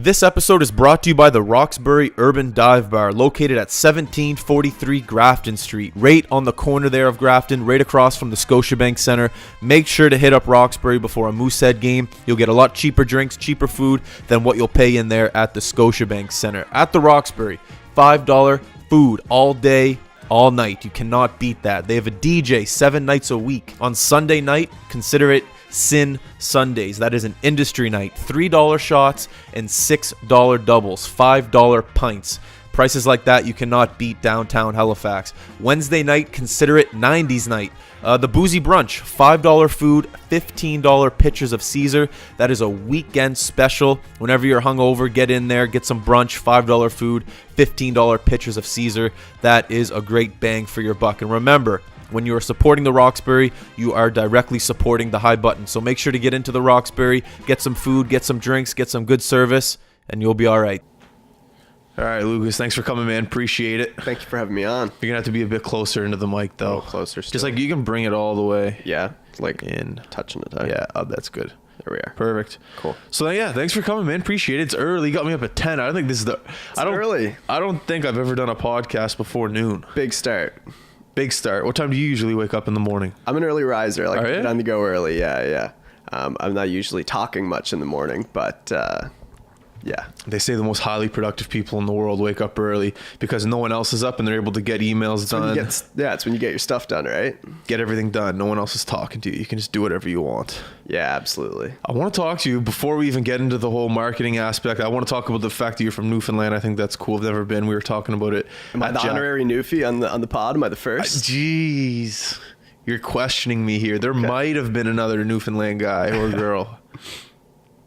This episode is brought to you by the Roxbury Urban Dive Bar, located at 1743 Grafton Street, right on the corner there of Grafton, right across from the Scotiabank Center. Make sure to hit up Roxbury before a Moosehead game. You'll get a lot cheaper drinks, cheaper food than what you'll pay in there at the Scotiabank Center. At the Roxbury, $5 food all day, all night. You cannot beat that. They have a DJ 7 nights a week. On Sunday night, consider it Sin Sundays. That is an industry night. $3 shots and $6 doubles, $5 pints. Prices like that you cannot beat downtown Halifax. Wednesday night, consider it 90s night. The Boozy Brunch, $5 food, $15 pitchers of Caesar. That is a weekend special. Whenever you're hungover, get in there, get some brunch, $5 food, $15 pitchers of Caesar. That is a great bang for your buck. And remember, when you are supporting the Roxbury, you are directly supporting the High Button. So make sure to get into the Roxbury, get some food, get some drinks, get some good service, and you'll be all right. All right, Lucas, thanks for coming, man. Appreciate it. Thank you for having me on. You're going to have to be a bit closer into the mic, though. Closer still. Just like you can bring it all the way. Yeah, like in touching it. Yeah, that's good. There we are. Perfect. Cool. So yeah, thanks for coming, man. Appreciate it. It's early. You got me up at 10. I don't think this is early. I don't think I've ever done a podcast before noon. Big start. Big start. What time do you usually wake up in the morning? I'm an early riser. I like Are to you? get on the go early. Yeah. I'm not usually talking much in the morning, but yeah. They say the most highly productive people in the world wake up early because no one else is up and they're able to get emails done. It's when you get your stuff done, right? Get everything done. No one else is talking to you. You can just do whatever you want. Yeah, absolutely. I want to talk to you before we even get into the whole marketing aspect. I want to talk about the fact that you're from Newfoundland. I think that's cool. I've never been. We were talking about it. Am I the honorary Newfie on the pod? Am I the first? Jeez. You're questioning me here. There might have been another Newfoundland guy or girl.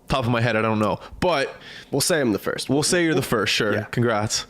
Top of my head, I don't know. But we'll say I'm the first. We'll say you're the first, sure. Yeah. Congrats.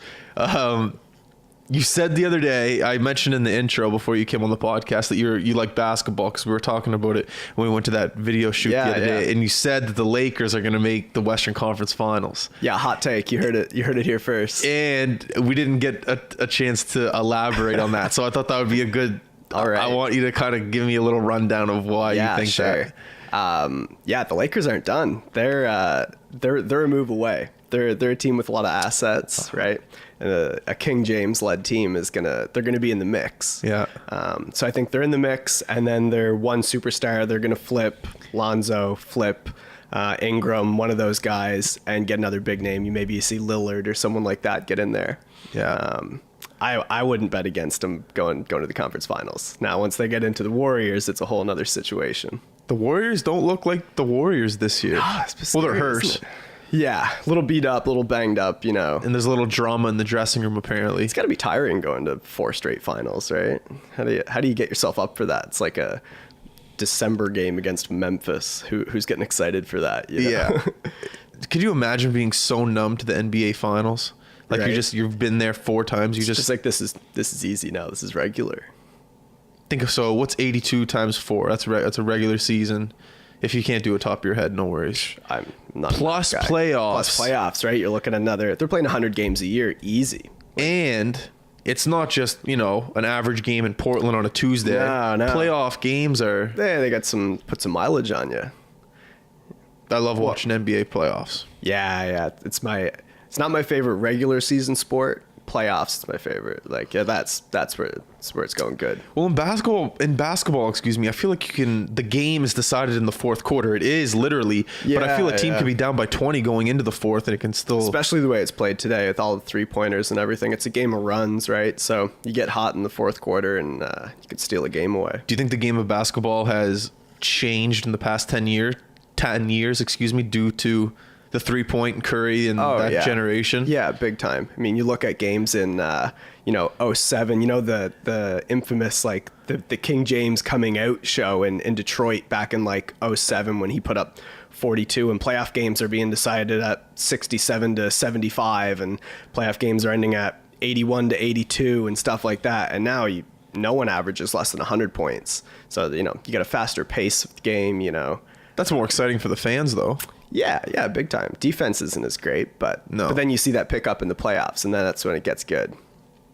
You said the other day, I mentioned in the intro before you came on the podcast that you like basketball because we were talking about it when we went to that video shoot the other day, and you said that the Lakers are going to make the Western Conference Finals. Yeah, hot take. You heard it here first. And we didn't get a chance to elaborate on that, so I thought that would be a good. All right. I want you to kind of give me a little rundown of why you think that. The Lakers aren't done. They're a move away. They're a team with a lot of assets, right? And a King James led team they're gonna be in the mix. Yeah. So I think they're in the mix, and then they're one superstar. They're gonna flip Lonzo, Ingram, one of those guys, and get another big name. You see Lillard or someone like that get in there. Yeah. I wouldn't bet against them going to the conference finals. Now, once they get into the Warriors, it's a whole nother situation. The Warriors don't look like the Warriors this year. Well, they're hurt. Yeah, a little beat up, a little banged up, you know. And there's a little drama in the dressing room, apparently. It's got to be tiring going to 4 straight finals, right? How do you get yourself up for that? It's like a December game against Memphis. Who's getting excited for that? You know? Yeah. Could you imagine being so numb to the NBA finals? Like right. you've been there 4 times. It's just like this is easy now. This is regular. Think of what's 82 times 4? That's a regular season. If you can't do it top of your head, no worries. I'm not plus a guy. playoffs. Plus playoffs, right? You're looking at they're playing 100 games a year, easy. And it's not just, an average game in Portland on a Tuesday. No. Playoff games are... They got put some mileage on you. I love watching NBA playoffs. Yeah. It's not my favorite regular season sport. Playoffs is my favorite. That's where it's going good. Well, in basketball, I feel like the game is decided in the fourth quarter. It is literally, but I feel a team could be down by 20 going into the fourth, and it can still. Especially the way it's played today with all the 3-pointers and everything. It's a game of runs, right? So you get hot in the fourth quarter, and you could steal a game away. Do you think the game of basketball has changed in the past 10 years, due to the 3-point Curry and generation? Yeah, big time. I mean, you look at games in, 07, the infamous, the King James coming out show in Detroit back in 07 when he put up 42, and playoff games are being decided at 67 to 75, and playoff games are ending at 81 to 82 and stuff like that. And now no one averages less than 100 points. So, you get a faster pace of the game, That's more exciting for the fans, though. Yeah, big time. Defense isn't as great, but then you see that pick up in the playoffs, and then that's when it gets good.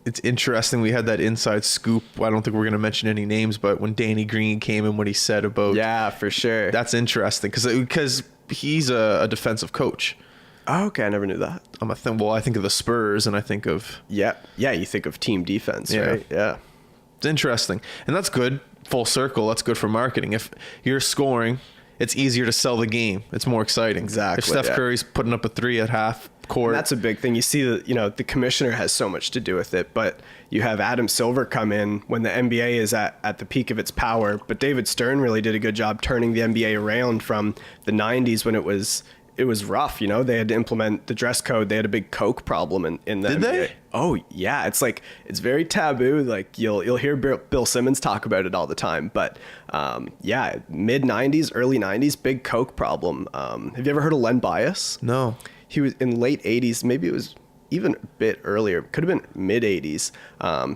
It's interesting. We had that inside scoop. I don't think we're going to mention any names, but when Danny Green came in, what he said about... Yeah, for sure. That's interesting because he's a defensive coach. Oh, okay, I never knew that. Well, I think of the Spurs, and I think of... Yeah, you think of team defense, Yeah. right? Yeah. It's interesting. And that's good. Full circle. That's good for marketing. If you're scoring, it's easier to sell the game. It's more exciting. Exactly, If Steph yeah. Curry's putting up a 3 at half court. And that's a big thing. You see that, the commissioner has so much to do with it, but you have Adam Silver come in when the NBA is at the peak of its power. But David Stern really did a good job turning the NBA around from the 90s when it was rough. They had to implement the dress code. They had a big Coke problem in the Did NBA. they? Oh yeah, it's very taboo. Like you'll hear Bill Simmons talk about it all the time. But yeah, mid 90s, early 90s, big Coke problem. Have you ever heard of Len Bias? No. He was in late 80s, maybe it was even a bit earlier, could have been mid 80s.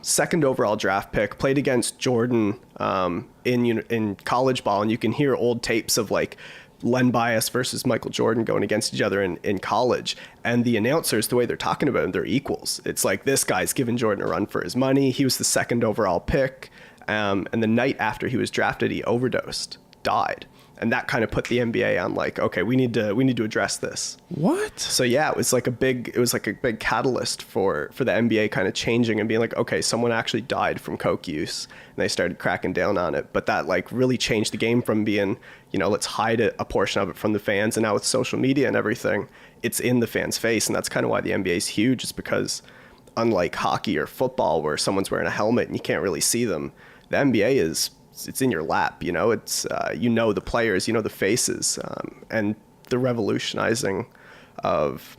Second overall draft pick, played against Jordan in college ball, and you can hear old tapes of like Len Bias versus Michael Jordan going against each other in college. And the announcers, the way they're talking about him, they're equals. It's like, this guy's giving Jordan a run for his money. He was the second overall pick. And the night after he was drafted, he overdosed, died. And that kind of put the NBA on like, okay, we need to address this. What? So yeah, it was like a big catalyst for the NBA kind of changing and being like, okay, someone actually died from Coke use, and they started cracking down on it. But that like really changed the game from being, let's hide a portion of it from the fans, and now with social media and everything, it's in the fans' face. And that's kind of why the NBA is huge, is because unlike hockey or football where someone's wearing a helmet and you can't really see them, the NBA it's in your lap. It's the players, the faces, and the revolutionizing of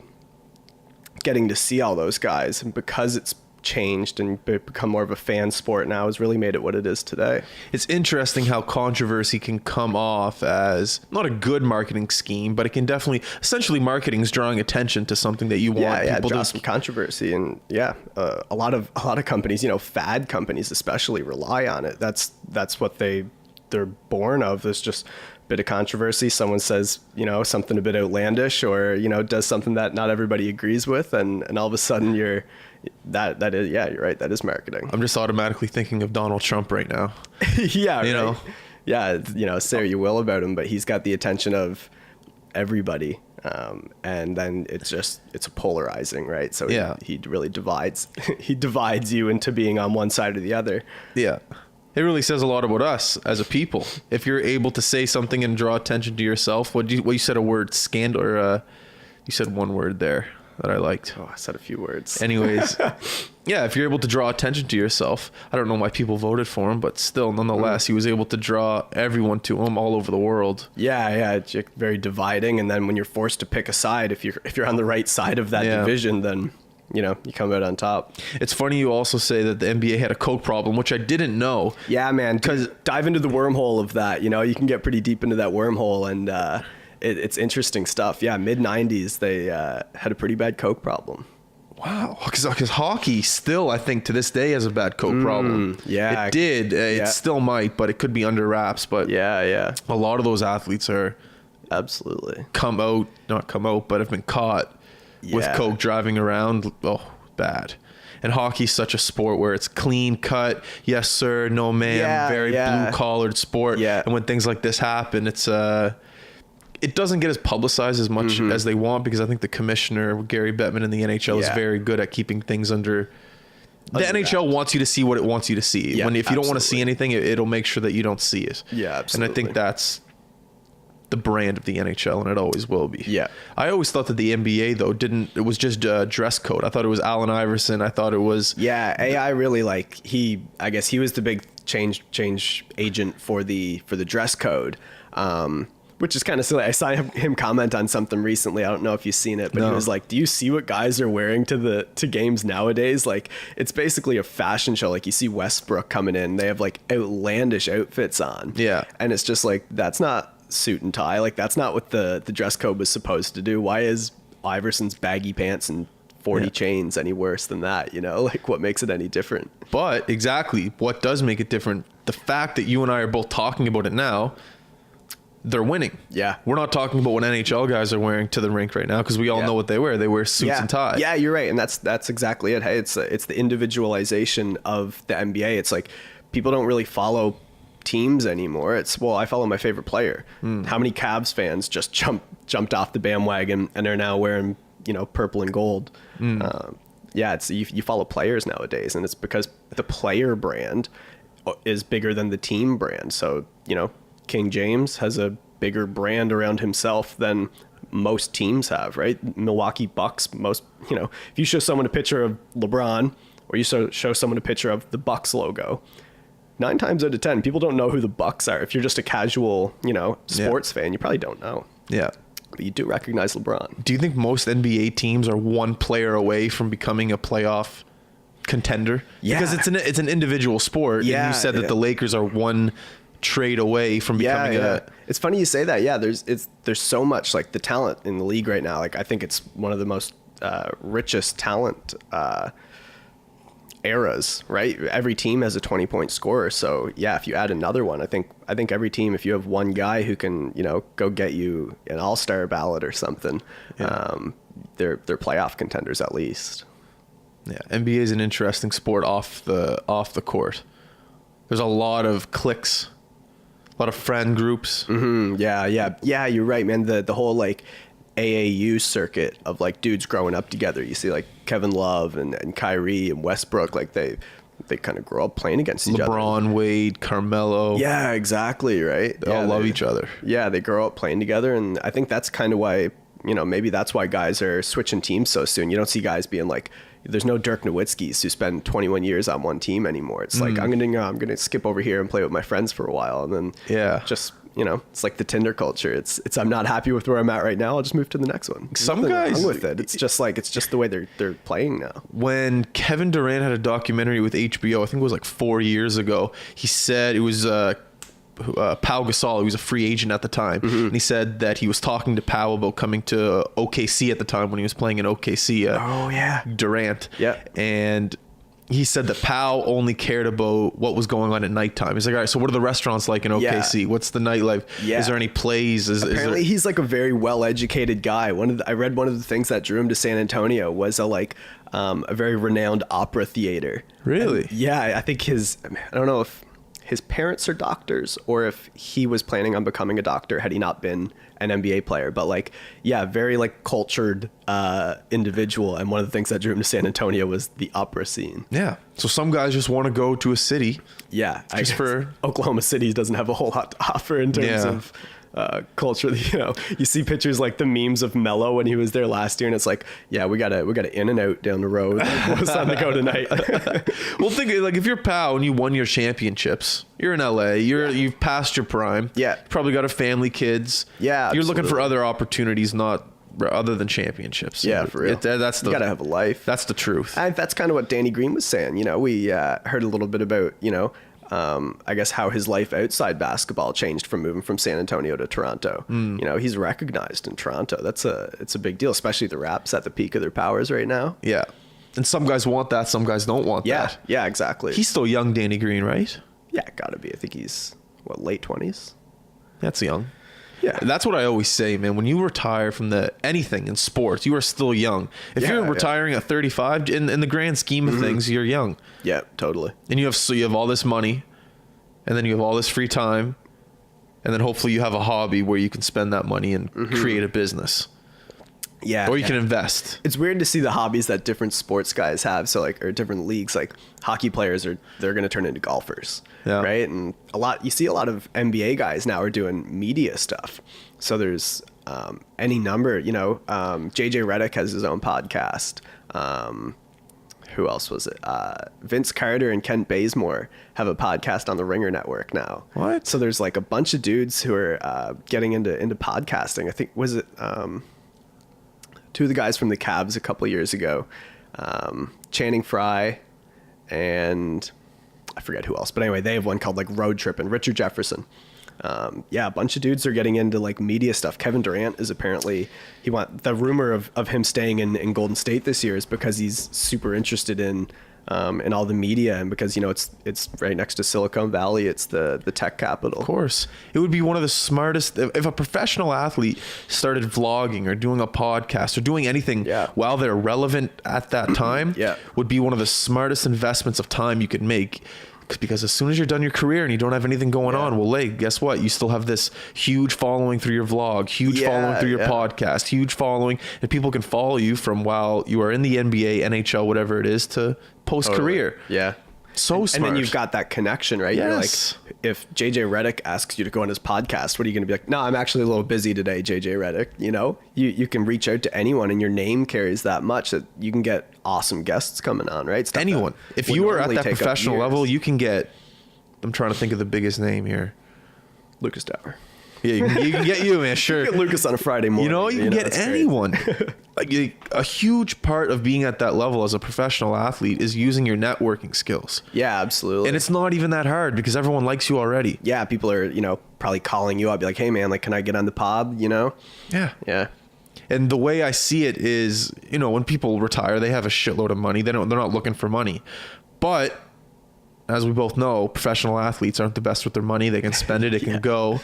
getting to see all those guys. And because it's changed and become more of a fan sport now, has really made it what it is today. It's interesting how controversy can come off as not a good marketing scheme, but it can definitely, essentially marketing is drawing attention to something that you want people draw to... some controversy. And a lot of companies, fad companies especially, rely on it. That's what they're born of. There's just a bit of controversy. Someone says, something a bit outlandish, or, does something that not everybody agrees with. And all of a sudden you're right. That is marketing. I'm just automatically thinking of Donald Trump right now. Yeah. Right. Yeah. Say what you will about him, but he's got the attention of everybody. And then it's a polarizing, right? So yeah. he really divides, he divides you into being on one side or the other. Yeah. It really says a lot about us as a people. If you're able to say something and draw attention to yourself, what you said a word, scandal, or you said one word there that I liked. Oh, I said a few words. Anyways, yeah, if you're able to draw attention to yourself, I don't know why people voted for him, but still, nonetheless, he was able to draw everyone to him all over the world. Yeah, it's very dividing. And then when you're forced to pick a side, if you're on the right side of that division, then you come out on top. It's funny you also say that the NBA had a Coke problem, which I didn't know. Yeah, man, because dive into the wormhole of that. You can get pretty deep into that wormhole, and it's interesting stuff. Yeah, mid 90s, they had a pretty bad Coke problem. Wow, because hockey still, I think, to this day has a bad Coke problem. Yeah, it did. It still might, but it could be under wraps. But yeah, a lot of those athletes are absolutely not come out, but have been caught with Coke driving around. Oh, bad. And hockey's such a sport where it's clean cut, yes sir, no ma'am, very blue collared sport. Yeah. And when things like this happen, it's it doesn't get as publicized as much as they want, because I think the commissioner, Gary Bettman, in the NHL is very good at keeping things under. The NHL wants you to see what it wants you to see. Yeah, if you don't want to see anything, it'll make sure that you don't see it. Yeah, absolutely. And I think that's the brand of the NHL, and it always will be. Yeah. I always thought that the NBA though it was just dress code. I thought it was Allen Iverson. I thought it was AI really I guess he was the big change agent for the dress code. Which is kind of silly. I saw him comment on something recently. I don't know if you've seen it, but he was like, "Do you see what guys are wearing to games nowadays? Like, it's basically a fashion show. Like, you see Westbrook coming in, they have like outlandish outfits on. Yeah, and it's just like, that's not suit and tie. Like, that's not what the dress code was supposed to do. Why is Iverson's baggy pants and 40 chains any worse than that? Like, what makes it any different? But exactly, what does make it different? The fact that you and I are both talking about it now. They're winning. Yeah. We're not talking about what NHL guys are wearing to the rink right now, because we all know what they wear. They wear suits and ties. Yeah, you're right. And that's exactly it. Hey, it's the individualization of the NBA. It's like people don't really follow teams anymore. It's, well, I follow my favorite player. How many Cavs fans just jumped off the bandwagon and are now wearing, purple and gold? Yeah, it's you follow players nowadays, and it's because the player brand is bigger than the team brand. So, King James has a bigger brand around himself than most teams have, right? Milwaukee Bucks, if you show someone a picture of LeBron or you show someone a picture of the Bucks logo, 9 times out of 10, people don't know who the Bucks are. If you're just a casual, sports fan, you probably don't know. Yeah. But you do recognize LeBron. Do you think most NBA teams are one player away from becoming a playoff contender? Yeah. Because it's an individual sport. Yeah. And you said that the Lakers are one trade away from becoming It's funny you say that. Yeah, there's so much, like, the talent in the league right now. Like, I think it's one of the most richest talent eras, right? Every team has a 20-point scorer. So yeah, if you add another one, I think every team, if you have one guy who can, go get you an all-star ballot or something, they're playoff contenders at least. Yeah, NBA is an interesting sport off the court. There's a lot of cliques, a lot of friend groups. Yeah, you're right, man. The whole, like, AAU circuit of, like, dudes growing up together. You see, like, Kevin Love and Kyrie and Westbrook, like, they kind of grow up playing against each other. LeBron, Wade, Carmelo. Yeah, exactly, right? They all love each other. Yeah, they grow up playing together, and I think that's kind of why, maybe that's why guys are switching teams so soon. You don't see guys being like, there's no Dirk Nowitzki's who spend 21 years on one team anymore. It's like, I'm gonna skip over here and play with my friends for a while, and then just it's like the Tinder culture. It's I'm not happy with where I'm at right now. I'll just move to the next one. Some guys wrong with it. It's just the way they're playing now. When Kevin Durant had a documentary with HBO, I think it was like 4 years ago, he said it was Pau Gasol, who was a free agent at the time, and he said that he was talking to Pau about coming to OKC at the time when he was playing in OKC. Durant. Yeah. And he said that Pau only cared about what was going on at nighttime. He's like, all right, so what are the restaurants like in OKC? Yeah. What's the nightlife? Yeah. Is there any plays? Apparently he's like a very well-educated guy. I read one of the things that drew him to San Antonio was a very renowned opera theater. Really? And I think I don't know if his parents are doctors or if he was planning on becoming a doctor had he not been an NBA player, but very like cultured individual. And one of the things that drew him to San Antonio was the opera scene. Yeah. So some guys just want to go to a city. Yeah. Oklahoma City doesn't have a whole lot to offer in terms of culture. You see pictures like the memes of Melo when he was there last year, and it's like, yeah, we got a In and Out down the road. It's time to go tonight. Well, think like if you're Pau and you won your championships, you're in LA, you've passed your prime. Yeah, you probably got a family, kids. Yeah, you're looking for other opportunities, not other than championships. Yeah, for real. You gotta have a life. That's the truth. And that's kind of what Danny Green was saying. We heard a little bit about I guess how his life outside basketball changed from moving from San Antonio to Toronto. He's recognized in Toronto. It's a big deal, especially the Raps at the peak of their powers right now. Yeah. And some guys want that, some guys don't want that. Yeah, exactly. He's still young, Danny Green, right? Yeah, gotta be. I think he's late 20s. That's young. Yeah. That's what I always say, man. When you retire from anything in sports, you are still young. If you're retiring at 35, in the grand scheme of things, you're young. Yeah, totally. And you have all this money, and then you have all this free time, and then hopefully you have a hobby where you can spend that money and create a business. Yeah. Or you can invest. It's weird to see the hobbies that different sports guys have. So or different leagues, like hockey players they're going to turn into golfers. Yeah. Right. And you see a lot of NBA guys now are doing media stuff. So there's any number, JJ Redick has his own podcast. Who else was it? Vince Carter and Kent Bazemore have a podcast on the Ringer Network now. What? So there's like a bunch of dudes who are getting into podcasting. I think, was it two of the guys from the Cavs a couple of years ago, Channing Frye and I forget who else. But anyway, they have one called like Road Trip, and Richard Jefferson. A bunch of dudes are getting into like media stuff. Kevin Durant is apparently, the rumor of him staying in Golden State this year is because he's super interested in all the media, and because it's right next to Silicon Valley. It's the tech capital. Of course, it would be one of the smartest if a professional athlete started vlogging or doing a podcast or doing anything while they're relevant at that time. Would be one of the smartest investments of time you could make. Because as soon as you're done your career and you don't have anything going on, well, hey, guess what? You still have this huge following through your vlog, huge following through your podcast, huge following, and people can follow you from while you are in the NBA, NHL, whatever it is, to post-career. Yeah. So smart. And then you've got that connection, right? Yes. You're like, if JJ Redick asks you to go on his podcast, what are you going to be like? No, I'm actually a little busy today, JJ Redick. You know, you can reach out to anyone, and your name carries that much that you can get awesome guests coming on, right? Stuff anyone. If you are at that professional level, you can get, I'm trying to think of the biggest name here. Lucas Dower. Yeah, you can get you, man. Sure. Get Lucas on a Friday morning. You know, you can get anyone. Like a huge part of being at that level as a professional athlete is using your networking skills. Yeah, absolutely. And it's not even that hard because everyone likes you already. Yeah, people are, you know, probably calling you up, be like, hey man, like, can I get on the pod? You know? Yeah. Yeah. And the way I see it is, you know, when people retire, they have a shitload of money. They're not looking for money. But as we both know, professional athletes aren't the best with their money. They can spend it. It can go.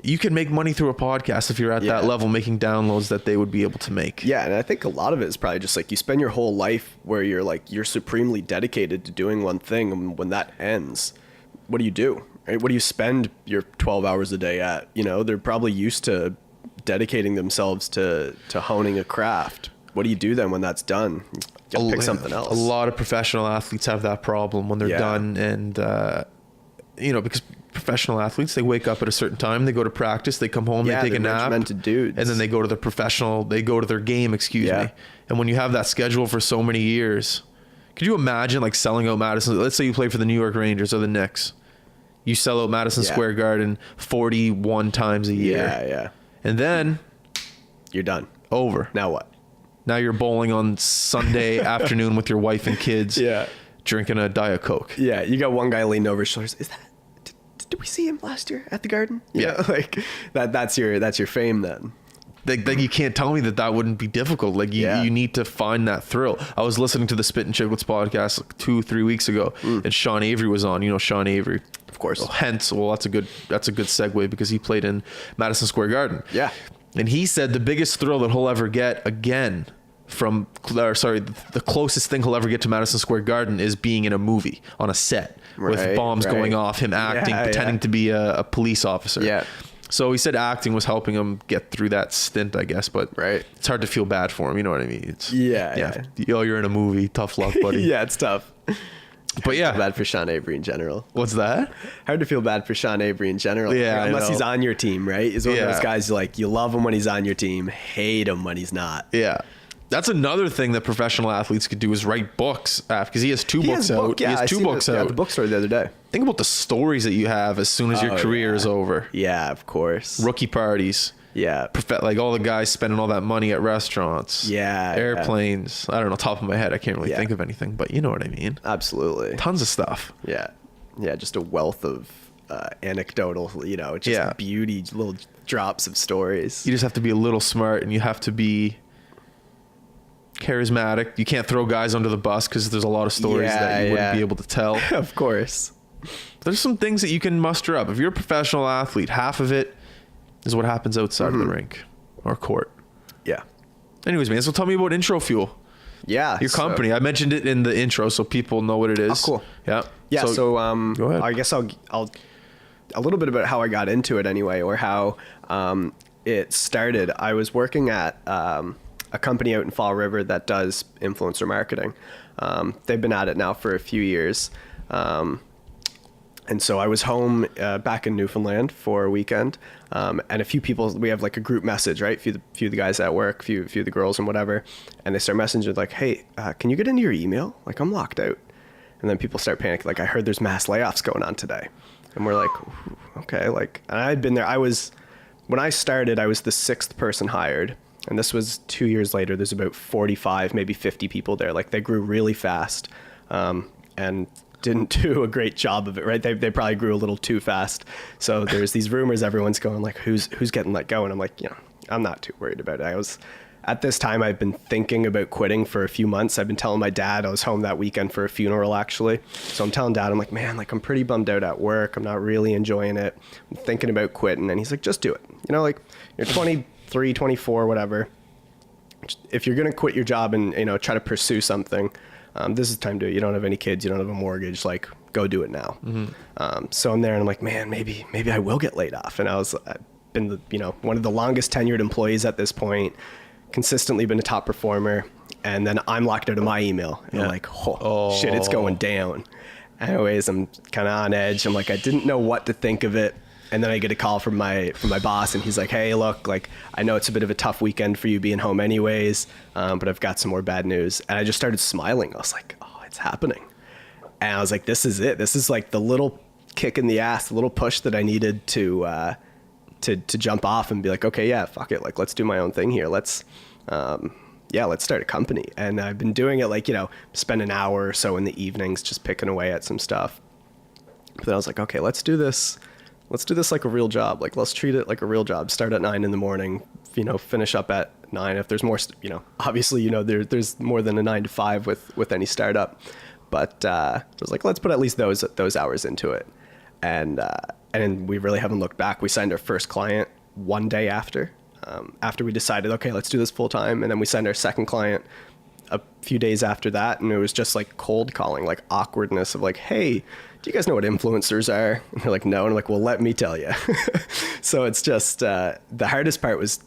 You can make money through a podcast if you're at that level, making downloads that they would be able to make. Yeah. And I think a lot of it is probably just like you spend your whole life where you're supremely dedicated to doing one thing. And when that ends, what do you do? Right? What do you spend your 12 hours a day at? You know, they're probably used to dedicating themselves to honing a craft. What do you do then when that's done? You pick something else. A lot of professional athletes have that problem when they're done. And, you know, because professional athletes, they wake up at a certain time, they go to practice, they come home, they take a nap, dudes. And then they go to their game, excuse me. And when you have that schedule for so many years, could you imagine like selling out Madison? Let's say you play for the New York Rangers or the Knicks. You sell out Madison Square Garden 41 times a year. Yeah. And then you're done. Over. Now what? Now you're bowling on Sunday afternoon with your wife and kids. Yeah. Drinking a Diet Coke. Yeah. You got one guy leaning over his shoulders. Is that, did we see him last year at the Garden? You know, like that's your fame then. Like you can't tell me that wouldn't be difficult. Like you need to find that thrill. I was listening to the Spit and Chicklets podcast like 2-3 weeks ago, and Sean Avery was on. You know Sean Avery, of course. That's a good segue because he played in Madison Square Garden. Yeah, and he said the biggest thrill that he'll ever get again the closest thing he'll ever get to Madison Square Garden is being in a movie on a set with bombs going off, him acting, pretending to be a police officer. Yeah. So he said acting was helping him get through that stint, I guess, but it's hard to feel bad for him. You know what I mean? It's, you're in a movie. Tough luck, buddy. Yeah, it's tough. But yeah. Bad for Sean Avery in general. What's that? Hard to feel bad for Sean Avery in general. Yeah, unless he's on your team, right? He's one of those guys like you love him when he's on your team, hate him when he's not. Yeah. That's another thing that professional athletes could do is write books because he has two books out. Yeah, he has two books out. At the bookstore the other day. Think about the stories that you have as soon as your career is over. Yeah, of course. Rookie parties. Yeah. Like all the guys spending all that money at restaurants. Yeah. Airplanes. I don't know, top of my head, I can't really think of anything, but you know what I mean. Absolutely. Tons of stuff. Yeah. Yeah, just a wealth of anecdotal, just beauty, little drops of stories. You just have to be a little smart and you have to be charismatic. You can't throw guys under the bus because there's a lot of stories that you wouldn't be able to tell. Of course. There's some things that you can muster up. If you're a professional athlete, half of it is what happens outside of the rink or court. Yeah. Anyways, man, so tell me about Intro Fuel. Yeah. Your company. I mentioned it in the intro so people know what it is. Oh, cool. Yeah. Yeah. So, go ahead. I guess I'll a little bit about how I got into it anyway, or how it started. I was working at a company out in Fall River that does influencer marketing. They've been at it now for a few years. And so I was home back in Newfoundland for a weekend, and a few people, we have like a group message, right? Few of the guys at work, few of the girls and whatever. And they start messaging like, hey, can you get into your email? Like, I'm locked out. And then people start panicking. Like, I heard there's mass layoffs going on today. And we're like, okay. Like, and I had been there. When I started, I was the 6th person hired. And this was 2 years later. There's about 45, maybe 50 people there. Like, they grew really fast and didn't do a great job of it, right? They probably grew a little too fast. So there's these rumors, everyone's going like, who's getting let go? And I'm like, I'm not too worried about it. At this time, I've been thinking about quitting for a few months. I've been telling my dad. I was home that weekend for a funeral, actually. So I'm telling dad, I'm like, man, like I'm pretty bummed out at work. I'm not really enjoying it. I'm thinking about quitting. And he's like, just do it. Like you're 23, 24, whatever. If you're going to quit your job and, try to pursue something, this is time to do it. You don't have any kids. You don't have a mortgage. Like, go do it now. So I'm there and I'm like, man, maybe I will get laid off. And I've been one of the longest tenured employees at this point, consistently been a top performer. And then I'm locked out of my email and I'm like, oh shit, it's going down. Anyways, I'm kind of on edge. I'm like, I didn't know what to think of it. And then I get a call from my boss, and he's like, hey, look, like, I know it's a bit of a tough weekend for you being home anyways, but I've got some more bad news. And I just started smiling. I was like, oh, it's happening. And I was like, this is it. This is like the little kick in the ass, the little push that I needed to jump off and be like, okay, yeah, fuck it. Like, let's do my own thing here. Let's start a company. And I've been doing it, like, spend an hour or so in the evenings just picking away at some stuff. But then I was like, okay, let's do this like a real job. Like, let's treat it like a real job. Start at 9 a.m, finish up at 9. If there's more, obviously, there's more than a 9 to 5 with any startup. But I was like, let's put at least those hours into it. And we really haven't looked back. We signed our first client one day after we decided, okay, let's do this full time. And then we signed our second client a few days after that. And it was just like cold calling, like awkwardness of like, hey, do you guys know what influencers are? And they're like, no. And I'm like, well, let me tell you. So it's just, the hardest part was,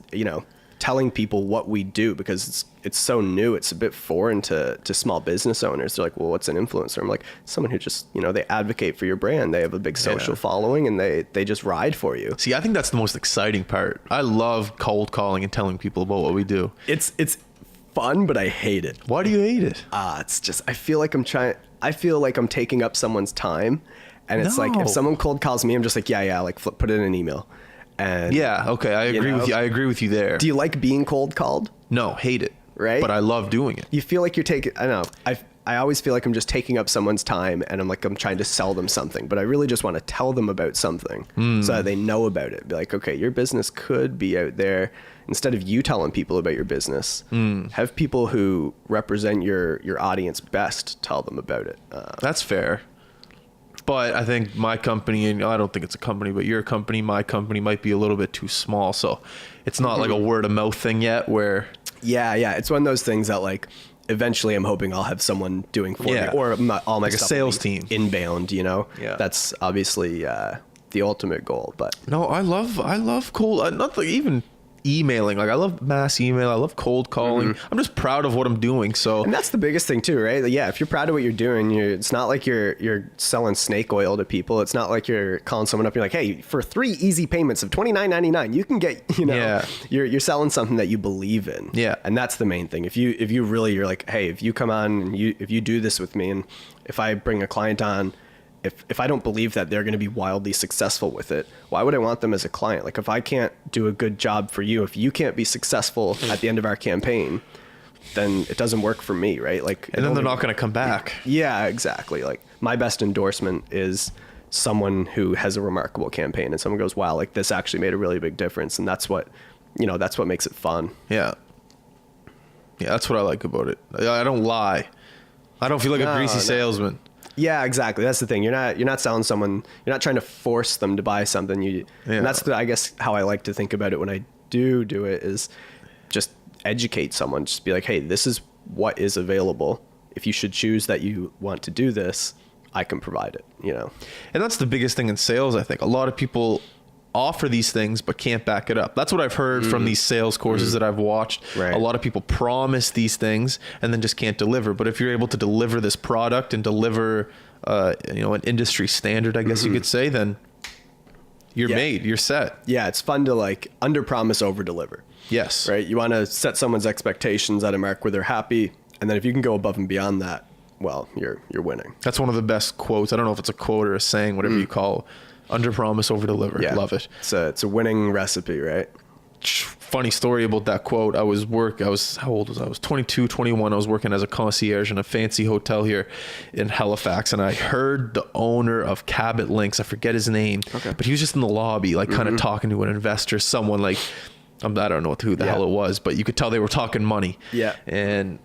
telling people what we do, because it's so new. It's a bit foreign to small business owners. They're like, well, what's an influencer? I'm like, someone who just, they advocate for your brand. They have a big social following and they just ride for you. See, I think that's the most exciting part. I love cold calling and telling people about what we do. It's fun, but I hate it. Why do you hate it? It's just, I feel like I'm taking up someone's time, and it's like, if someone cold calls me, I'm just like, yeah, like put it in an email. And yeah, okay, I agree with you. I agree with you there. Do you like being cold called? No, hate it. Right? But I love doing it. You feel like you're taking, I don't know. I always feel like I'm just taking up someone's time, and I'm trying to sell them something, but I really just want to tell them about something so that they know about it. Be like, okay, your business could be out there. Instead of you telling people about your business, have people who represent your audience best tell them about it. That's fair. But I think my company, and I don't think it's a company, but your company, my company might be a little bit too small. So it's not like a word of mouth thing yet where. Yeah. It's one of those things that, like, eventually I'm hoping I'll have someone doing for me, or all my like stuff a sales team inbound, Yeah. That's obviously the ultimate goal. But no, I love cold, not like even emailing. Like, I love mass email. I love cold calling. I'm just proud of what I'm doing. So, and that's the biggest thing too, right? Yeah, if you're proud of what you're doing, it's not like you're selling snake oil to people. It's not like you're calling someone up. You're like, hey, for 3 easy payments of $29.99, you can get, you're selling something that you believe in. Yeah, and that's the main thing. If you really, you're like, hey, if you come on, and if you do this with me, and if I bring a client on, if I don't believe that they're going to be wildly successful with it, why would I want them as a client? Like, if I can't do a good job for you, if you can't be successful at the end of our campaign, then it doesn't work for me, right? Like, and then they're not going to come back. Yeah, exactly. Like, my best endorsement is someone who has a remarkable campaign and someone goes, wow, like, this actually made a really big difference. And that's what makes it fun. Yeah. Yeah, that's what I like about it. I don't lie. I don't feel like a greasy salesman. Yeah, exactly. That's the thing. You're not selling someone. You're not trying to force them to buy something. And that's I guess how I like to think about it when I do it is just educate someone. Just be like, hey, this is what is available. If you should choose that you want to do this, I can provide it. And that's the biggest thing in sales. I think a lot of people offer these things but can't back it up. That's what I've heard from these sales courses that I've watched. Right. A lot of people promise these things and then just can't deliver. But if you're able to deliver this product and deliver an industry standard, I guess you could say, then you're made, you're set. Yeah, it's fun to, like, under promise, over deliver. Yes. Right? You want to set someone's expectations at a mark where they're happy, and then if you can go above and beyond that, well, you're winning. That's one of the best quotes. I don't know if it's a quote or a saying, whatever you call it. Under promise, over deliver. Yeah. Love it. It's a winning recipe, right? Funny story about that quote. How old was I? I was 22, 21. I was working as a concierge in a fancy hotel here in Halifax, and I heard the owner of Cabot Links, I forget his name, but he was just in the lobby, like, kind of talking to an investor, someone like, I don't know who the hell it was, but you could tell they were talking money. Yeah. And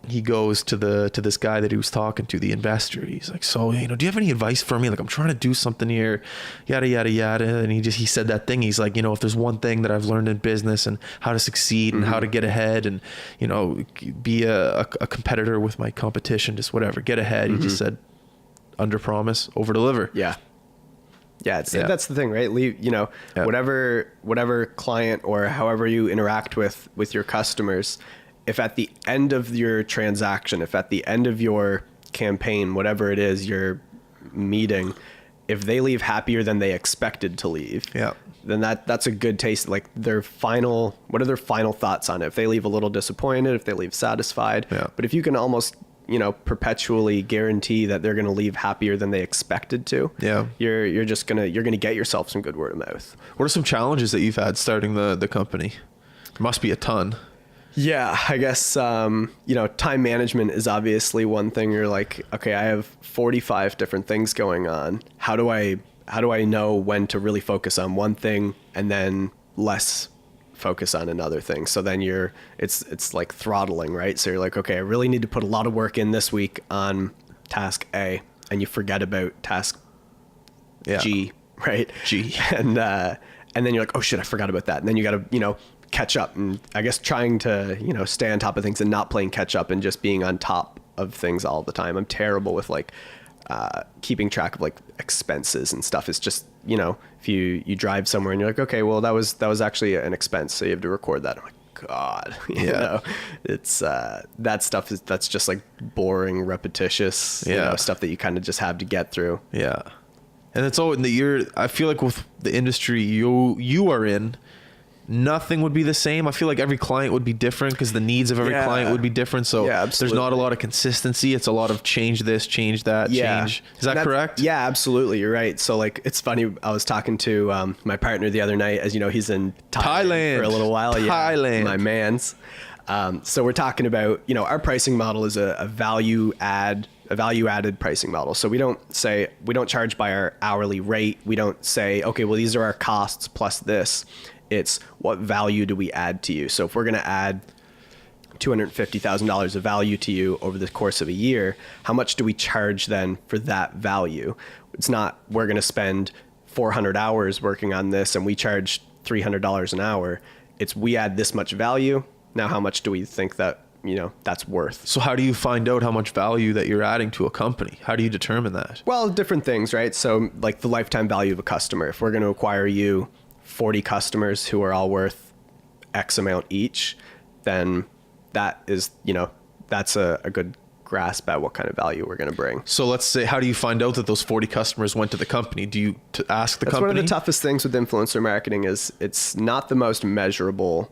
he goes to this guy that he was talking to, the investor. He's like, so, do you have any advice for me? Like, I'm trying to do something here, yada, yada, yada. And he said that thing. He's like, if there's one thing that I've learned in business and how to succeed and how to get ahead and, be a competitor with my competition, just whatever, get ahead. He just said, under promise, over deliver. Yeah. Yeah, that's the thing, right? Whatever client or however you interact with your customers, if at the end of your transaction, if at the end of your campaign, whatever it is, your meeting, if they leave happier than they expected to leave, then that's a good taste. Like what are their final thoughts on it? If they leave a little disappointed, if they leave satisfied, but if you can almost perpetually guarantee that they're going to leave happier than they expected to. You're going to get yourself some good word of mouth. What are some challenges that you've had starting the company? There must be a ton. Yeah, I guess, time management is obviously one thing. You're like, okay, I have 45 different things going on. How do I know when to really focus on one thing and then less focus on another thing? So then it's like throttling, right? So you're like, okay, I really need to put a lot of work in this week on task A, and you forget about task G, right? G. And then you're like, oh shit, I forgot about that. And then you got to, catch up, and I guess trying to, stay on top of things and not playing catch up and just being on top of things all the time. I'm terrible with keeping track of expenses and stuff. It's just, if you drive somewhere and you're like, okay, well that was actually an expense, so you have to record that. I'm like, God, it's that stuff that's just boring, repetitious, stuff that you kind of just have to get through. Yeah. And it's all in the year. I feel like with the industry you are in, nothing would be the same. I feel like every client would be different because the needs of every client would be different. So there's not a lot of consistency. It's a lot of change this, change that, change. Is that correct? Yeah, absolutely. You're right. So it's funny. I was talking to my partner the other night. As you know, he's in Thailand for a little while. Thailand. My man's. So we're talking about, our pricing model is a value added pricing model. So we don't charge by our hourly rate. We don't say, okay, well, these are our costs plus this. It's what value do we add to you? So if we're going to add $250,000 of value to you over the course of a year, how much do we charge then for that value? It's not we're going to spend 400 hours working on this and we charge $300 an hour. It's we add this much value. Now, how much do we think that, that's worth? So how do you find out how much value that you're adding to a company? How do you determine that? Well, different things, right? So the lifetime value of a customer. If we're going to acquire you 40 customers who are all worth X amount each, then that is, that's a good grasp at what kind of value we're going to bring. So let's say, how do you find out that those 40 customers went to the company? Do you ask the company? That's one of the toughest things with influencer marketing is it's not the most measurable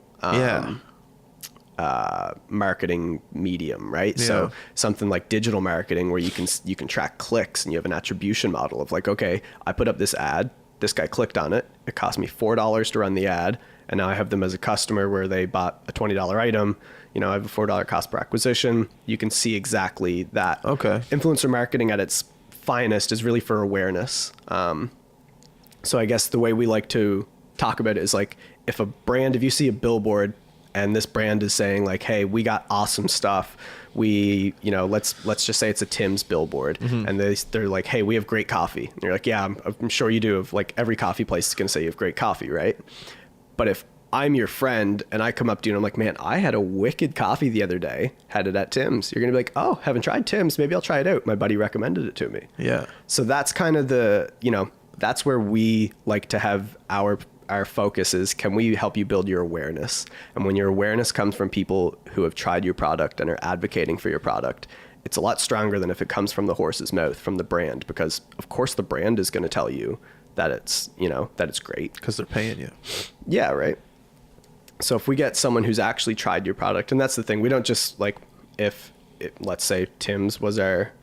marketing medium, right? So something like digital marketing where you can track clicks and you have an attribution model of okay, I put up this ad, this guy clicked on it, it cost me $4 to run the ad, and now I have them as a customer where they bought a $20 item, I have a $4 cost per acquisition. You can see exactly that. Okay. Influencer marketing at its finest is really for awareness. So I guess the way we like to talk about it is if you see a billboard and this brand is saying hey, we got awesome stuff. We, let's just say it's a Tim's billboard, and they're like, hey, we have great coffee. And you're like, yeah, I'm sure you do. Every coffee place is going to say you have great coffee, right? But if I'm your friend and I come up to you and I'm like, man, I had a wicked coffee the other day, had it at Tim's. You're going to be like, oh, haven't tried Tim's. Maybe I'll try it out. My buddy recommended it to me. Yeah. So that's kind of that's where we like to have our focus is, can we help you build your awareness? And when your awareness comes from people who have tried your product and are advocating for your product, it's a lot stronger than if it comes from the horse's mouth, from the brand, because of course the brand is going to tell you that it's, that it's great. Because they're paying you. Yeah, right. So if we get someone who's actually tried your product, and that's the thing, we don't just let's say Tim's was our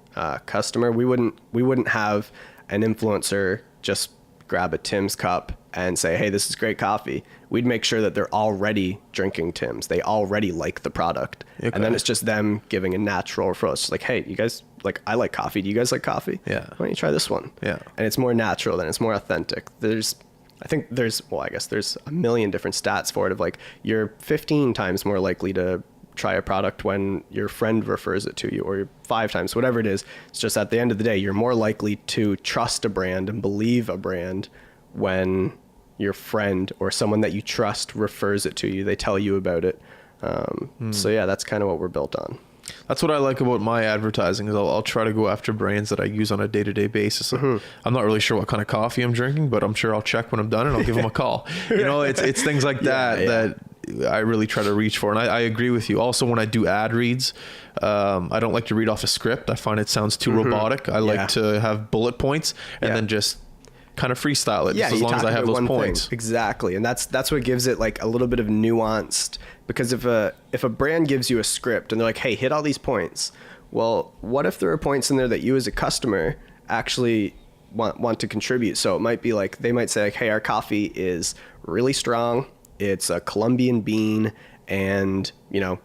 customer, we wouldn't have an influencer just grab a Tim's cup and say, hey, this is great coffee. We'd make sure that they're already drinking Tim's. They already like the product. Okay. And then it's just them giving a natural referral. It's just hey, you guys, I like coffee. Do you guys like coffee? Yeah. Why don't you try this one? Yeah. And it's more natural, and it's more authentic. I think there's a million different stats for it of you're 15 times more likely to try a product when your friend refers it to you, or 5 times, whatever it is. It's just at the end of the day, you're more likely to trust a brand and believe a brand when your friend or someone that you trust refers it to you. They tell you about it. So yeah, that's kind of what we're built on. That's what I like about my advertising is I'll try to go after brands that I use on a day-to-day basis. I'm not really sure what kind of coffee I'm drinking, but I'm sure I'll check when I'm done and I'll give them a call. You know, it's things like that that I really try to reach for. And I agree with you. Also, when I do ad reads, I don't like to read off a script. I find it sounds too robotic. I like to have bullet points and then just kind of freestyle it, just as long as I have those points. Exactly. And that's what gives it like a little bit of nuanced, because if a brand gives you a script and they're like, hey, hit all these points, well, what if there are points in there that you as a customer actually want to contribute? So it might be like, they might say like, hey, our coffee is really strong, it's a Colombian bean, and you know,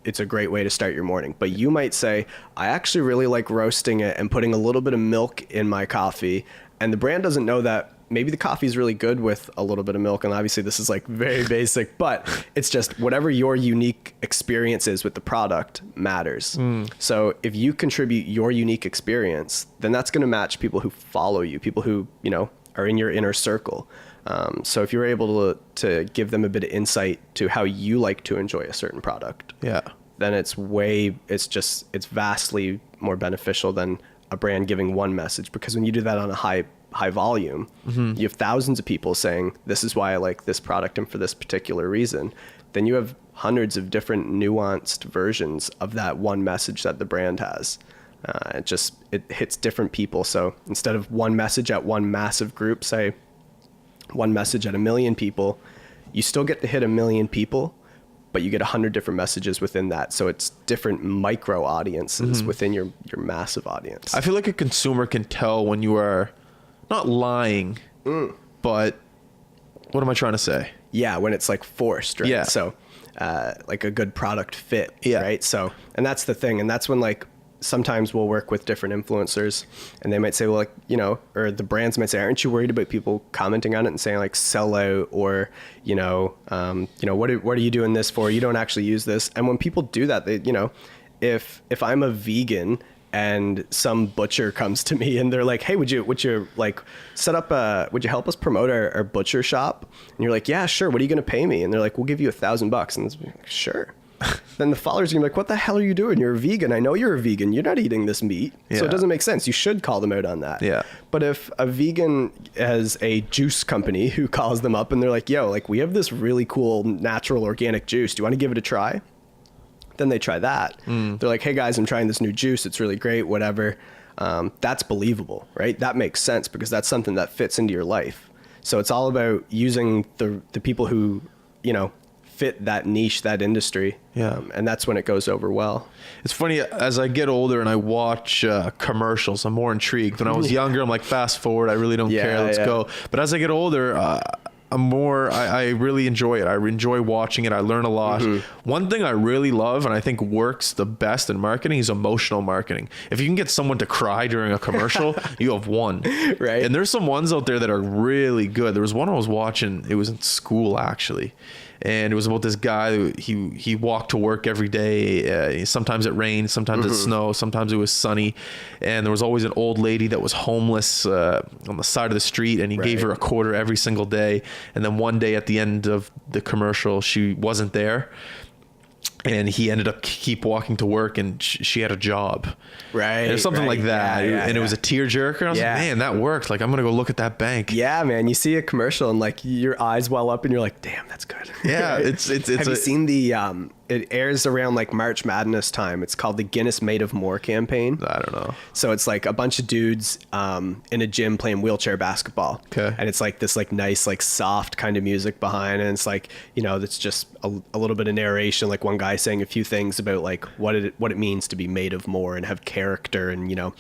it's a great way to start your morning. But you might say, I actually really like roasting it and putting a little bit of milk in my coffee. And the brand doesn't know that maybe the coffee is really good with a little bit of milk. And obviously this is like very basic, but it's just whatever your unique experience is with the product matters. So if you contribute your unique experience, then that's going to match people who follow you, people who, you know, are in your inner circle. So if you're able to give them a bit of insight to how you like to enjoy a certain product, then it's vastly more beneficial than a brand giving one message. Because when you do that on a high volume, you have thousands of people saying, this is why I like this product and for this particular reason. Then you have hundreds of different nuanced versions of that one message that the brand has. It hits different people. So instead of one message at one massive group, say one message at 1 million people, you still get to hit 1 million people, but you get 100 different messages within that. So it's different micro audiences within your massive audience. I feel like a consumer can tell when you are not lying, but what am I trying to say? Yeah, when it's like forced, right? Yeah. So like a good product fit, right? So, and that's the thing. And that's when like, sometimes we'll work with different influencers and they might say, well, like, you know, or the brands might say, aren't you worried about people commenting on it and saying like sell out, or, what are you doing this for? You don't actually use this. And when people do that, they, you know, if I'm a vegan and some butcher comes to me and they're like, hey, would you like set up would you help us promote our butcher shop? And you're like, yeah, sure. What are you going to pay me? And they're like, we'll give you $1,000. And it's like, sure. Then the followers are gonna be like, what the hell are you doing? You're a vegan. I know you're a vegan. You're not eating this meat. So it doesn't make sense. You should call them out on that. Yeah. But if a vegan has a juice company who calls them up and they're like, yo, like we have this really cool natural organic juice. Do you want to give it a try? Then they try that. They're like, hey guys, I'm trying this new juice. It's really great, whatever. That's believable, right? That makes sense because that's something that fits into your life. So it's all about using the people who, you know, fit that niche, that industry. And that's when it goes over well. It's funny, as I get older and I watch commercials, I'm more intrigued. When I was younger, I'm like, fast forward, I really don't care, let's go. But as I get older, I really enjoy it. I enjoy watching it. I learn a lot. One thing I really love and I think works the best in marketing is emotional marketing. If you can get someone to cry during a commercial, you have won. Right. And there's some ones out there that are really good. There was one I was watching, it was in school actually. And it was about this guy. He walked to work every day. Sometimes it rained, sometimes it snowed, sometimes it was sunny. And there was always an old lady that was homeless on the side of the street, and he gave her a quarter every single day. And then one day at the end of the commercial, she wasn't there. And he ended up keep walking to work, and she had a job. Right. Or something like that. And it was a tearjerker. I was like, man, that worked. Like, I'm going to go look at that bank. Yeah, man. You see a commercial and like your eyes well up and you're like, damn, that's good. Yeah. It's Have you seen it airs around like March Madness time. It's called the Guinness Made of More campaign. I don't know. So it's like a bunch of dudes in a gym playing wheelchair basketball. Okay. And it's like this like nice, like soft kind of music behind. And it's like, you know, that's just a little bit of narration. Like one guy saying a few things about like what it means to be made of more and have character and, you know,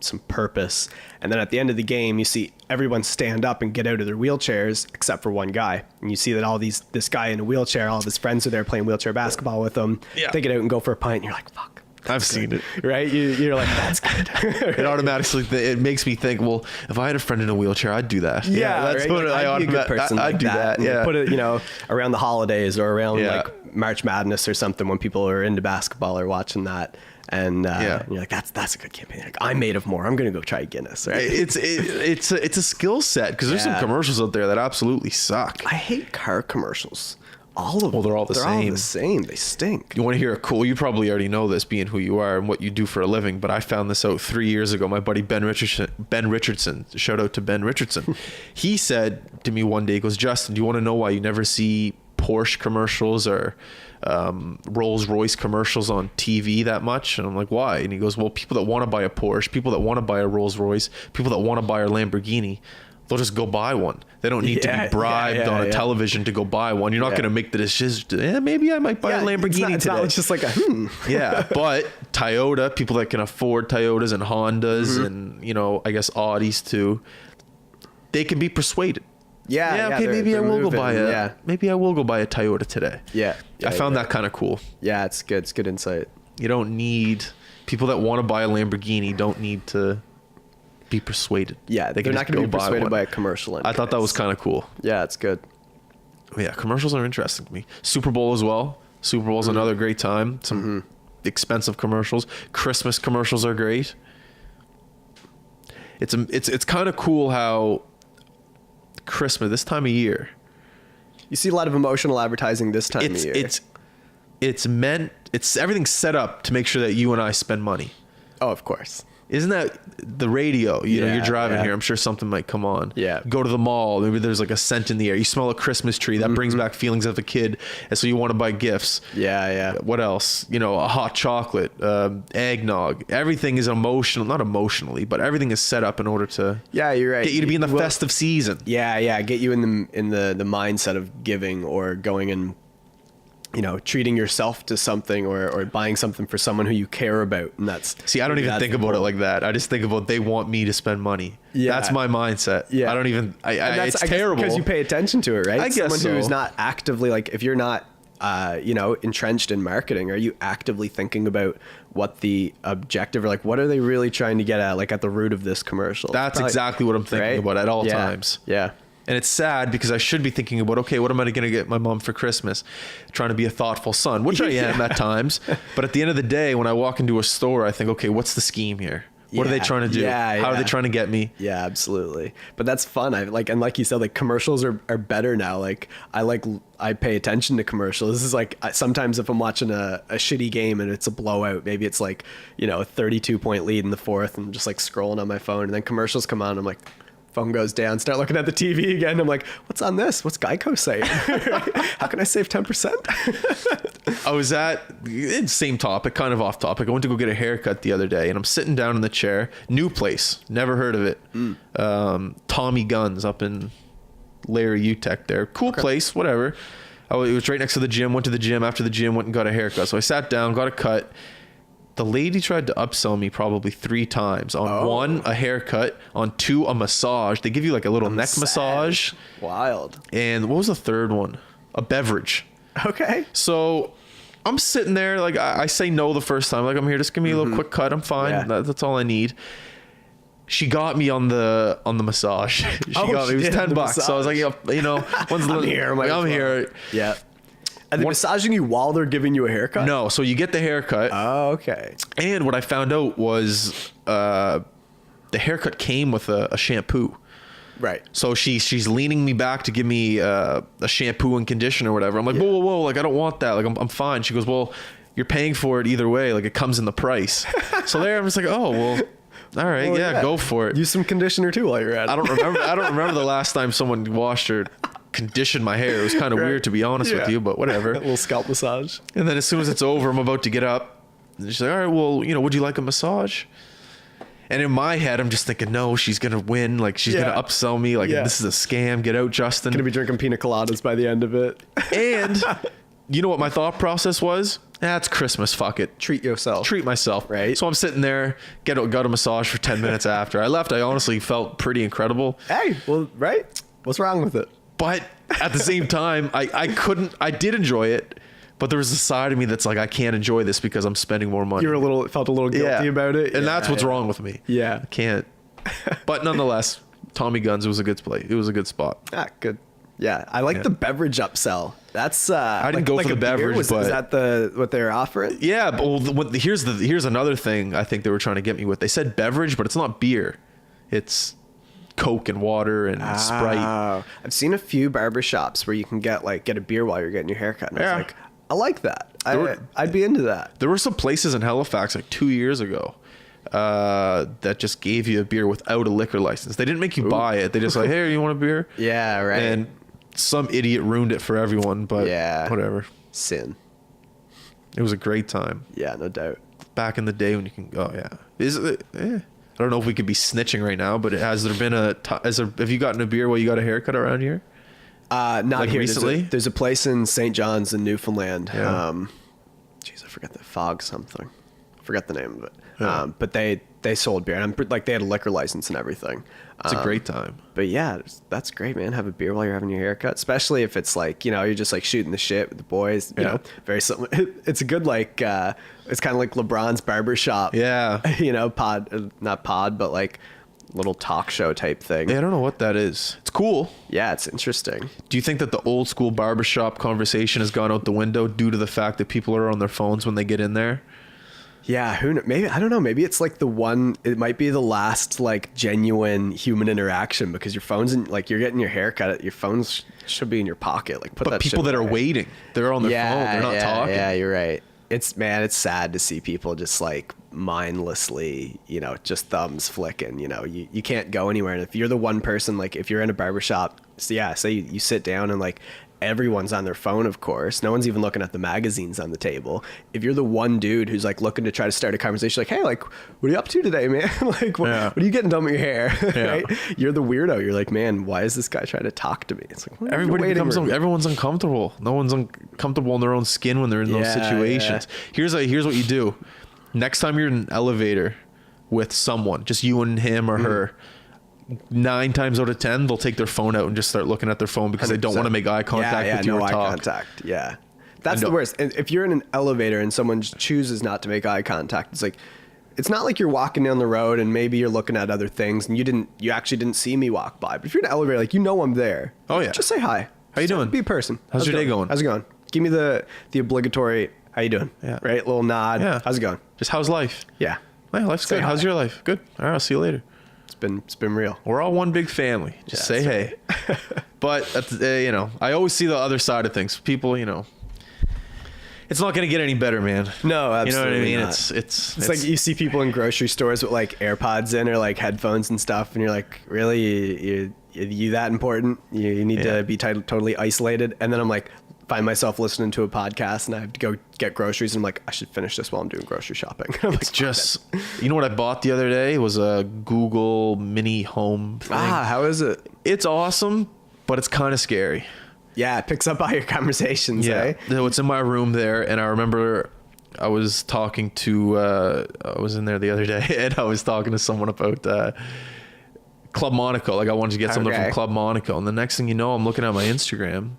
some purpose. And then at the end of the game, you see everyone stand up and get out of their wheelchairs except for one guy. And you see that this guy in a wheelchair, all of his friends are there playing wheelchair basketball with him. Yeah. They get out and go for a pint and you're like, fuck. I've seen it. Right? You're like, that's good. It automatically, it makes me think, well, if I had a friend in a wheelchair, I'd do that. Yeah, that's what I'd be a good person I'd do that. Yeah. Put it, you know, around the holidays or around like March Madness or something when people are into basketball or watching that. And you're like, that's a good campaign. Like, I'm made of more. I'm gonna go try Guinness. Right? It's a skill set because there's some commercials out there that absolutely suck. I hate car commercials. All of them. Well, they're all the All same. the same. They stink. You want to hear a cool? You probably already know this, being who you are and what you do for a living. But I found this out 3 years ago. My buddy Ben Richardson. Shout out to Ben Richardson. He said to me one day, he goes, Justin, do you want to know why you never see Porsche commercials or Rolls Royce commercials on TV that much? And I'm like, why? And he goes, well, people that want to buy a Porsche, people that want to buy a Rolls Royce, people that want to buy a Lamborghini, they'll just go buy one. They don't need to be bribed on a television to go buy one. You're not going to make the decision. Maybe I might buy a Lamborghini today. It's just like a Yeah, but Toyota, people that can afford Toyotas and Hondas and, you know, I guess Audis too, they can be persuaded. Okay, maybe I will go buy maybe I will go buy a Toyota today. I found that kind of cool. Yeah, it's good. It's good insight. You don't need people that want to buy a Lamborghini don't need to be persuaded. Yeah, they're not going to be persuaded by a commercial. I thought that was kind of cool. Yeah, it's good. Yeah, commercials are interesting to me. Super Bowl as well. Super Bowl is another great time. Some expensive commercials. Christmas commercials are great. It's kind of cool how Christmas, this time of year, you see a lot of emotional advertising this time of year. It's everything's set up to make sure that you and I spend money. Oh, of course. Isn't that the radio? You know, you're driving here. I'm sure something might come on. Yeah. Go to the mall. Maybe there's like a scent in the air. You smell a Christmas tree. That brings back feelings of a kid. And so you want to buy gifts. Yeah. What else? You know, a hot chocolate, eggnog. Everything is emotional. Not emotionally, but everything is set up in order to you're right. Get you to be in the festive season. Yeah. Get you in the mindset of giving or going and, you know, treating yourself to something or buying something for someone who you care about. And that's... See, I don't even think about it like that. I just think about they want me to spend money. Yeah. That's my mindset. Yeah. I don't even... it's terrible. Because you pay attention to it, right? I guess someone who's not actively, like, if you're not, you know, entrenched in marketing, are you actively thinking about what the objective or, like, what are they really trying to get at, like, at the root of this commercial? That's exactly what I'm thinking about at all times. Yeah. And it's sad because I should be thinking about, okay, what am I going to get my mom for Christmas? Trying to be a thoughtful son, which I am at times. But at the end of the day, when I walk into a store, I think, okay, what's the scheme here? What are they trying to do? How are they trying to get me? Yeah, absolutely. But that's fun. And like you said, like commercials are better now. Like I pay attention to commercials. This is like, sometimes if I'm watching a shitty game and it's a blowout, maybe it's like, you know, a 32-point lead in the fourth and just like scrolling on my phone and then commercials come on. I'm like, phone goes down, start looking at the TV again. I'm like, what's on this? What's Geico saying? How can I save 10%? I was same topic, kind of off topic. I went to go get a haircut the other day and I'm sitting down in the chair, new place, never heard of it. Tommy Guns up in Larry UTech there. Cool place, whatever. It was right next to the gym, went to the gym, after the gym went and got a haircut. So I sat down, got a cut. The lady tried to upsell me probably 3 times. On 1, a haircut. On 2, a massage. They give you like a little neck massage. Wild. And what was the third one? A beverage. Okay. So I'm sitting there, like I say no the first time. Like, I'm here, just give me a little quick cut. I'm fine. Yeah. That's all I need. She got me on the massage. She got me. It was $10. So I was like, you know, I'm here. Yeah. Are they massaging you while they're giving you a haircut? No, so you get the haircut. Oh, okay. And what I found out was the haircut came with a shampoo. Right. So she's leaning me back to give me a shampoo and conditioner or whatever. I'm like, whoa, like I don't want that. Like I'm fine. She goes, well, you're paying for it either way. Like it comes in the price. So there I'm just like, oh, well, all right, well, go for it. Use some conditioner too while you're at it. I don't remember the last time someone washed or conditioned my hair. It was kind of weird, to be honest with you, but whatever. A little scalp massage. And then as soon as it's over, I'm about to get up. And she's like, all right, well, you know, would you like a massage? And in my head, I'm just thinking, no, she's going to win. Like, she's going to upsell me. Like, this is a scam. Get out, Justin. Going to be drinking pina coladas by the end of it. And you know what my thought process was? It's Christmas. Fuck it. Treat yourself. Treat myself. Right. So I'm sitting there, got a massage for 10 minutes after. I left. I honestly felt pretty incredible. Hey, well, right? What's wrong with it? But at the same time, I did enjoy it, but there was a side of me that's like, I can't enjoy this because I'm spending more money. Felt a little guilty about it. And that's what's wrong with me. Yeah. I can't. But nonetheless, Tommy Guns was a good play. It was a good spot. Good. Yeah. I like the beverage upsell. That's I didn't go for the beverage, but is that what they're offering? Yeah, but here's another thing I think they were trying to get me with. They said beverage, but it's not beer. It's Coke and water and Sprite. I've seen a few barbershops where you can get a beer while you're getting your haircut. And I was like, I like that. I'd be into that. There were some places in Halifax like 2 years ago that just gave you a beer without a liquor license. They didn't make you buy it. They just like, hey, you want a beer? Yeah, right. And some idiot ruined it for everyone, but whatever. Sin. It was a great time. Yeah, no doubt. Back in the day when you can, is it? I don't know if we could be snitching right now, but have you gotten a beer while you got a haircut around here? Not like here. Recently? There's a place in St. John's in Newfoundland. Yeah. I forget the Fog something. I forgot the name of it. Yeah. But they sold beer, and they had a liquor license and everything. It's a great time. But yeah, that's great, man. Have a beer while you're having your haircut, especially if it's you're just shooting the shit with the boys. You know, very similar. It's a good it's kind of like LeBron's barbershop. Yeah. Not pod, but little talk show type thing. Yeah, I don't know what that is. It's cool. Yeah, it's interesting. Do you think that the old school barbershop conversation has gone out the window due to the fact that people are on their phones when they get in there? Yeah, maybe, I don't know, maybe it's it might be the last genuine human interaction, because your phone's in, you're getting your hair cut, your phones should be in your pocket. But people that are waiting, they're on their phone, they're not talking. Yeah, you're right. It's sad to see people just mindlessly, just thumbs flicking. You can't go anywhere. And if you're the one person, if you're in a barbershop, say you sit down and everyone's on their phone, of course. No one's even looking at the magazines on the table. If you're the one dude who's looking to try to start a conversation, hey, what are you up to today, man? What are you getting done with your hair? Right? You're the weirdo. You're like, man, why is this guy trying to talk to me? It's everyone's uncomfortable. No one's uncomfortable in their own skin when they're in those situations. Here's what you do. Next time you're in an elevator with someone, just you and him or her, 9 times out of 10 they'll take their phone out and just start looking at their phone because 100%. They don't want to make eye contact with you or talk. Contact. Yeah, that's the worst. And if you're in an elevator and someone chooses not to make eye contact, it's not like you're walking down the road and maybe you're looking at other things and you actually didn't see me walk by. But if you're in an elevator, I'm there. Oh yeah, just say hi. How you doing? Be a person. How's your day going? How's it going? Give me the obligatory how you doing? Yeah. Right, little nod. Yeah. How's it going? Just how's life? Yeah. Hey, life's good. How's your life? Good. All right, I'll see you later. It's been real. We're all one big family. Just say hey. But I always see the other side of things. People, it's not going to get any better, man. No, absolutely. You know what I mean? Not. It's like you see people in grocery stores with AirPods in or headphones and stuff, and you're like, really, you that important? You need to be totally isolated? And then I'm find myself listening to a podcast and I have to go get groceries and I'm I should finish this while I'm doing grocery shopping. It's just, you know what I bought the other day? It was a Google mini home thing. How is it? It's awesome, but it's kind of scary. Yeah, it picks up all your conversations, yeah. So it's in my room there, and I remember I was talking to, I was in there the other day and I was talking to someone about Club Monaco. I wanted to get something from Club Monaco, and the next thing you know, I'm looking at my Instagram,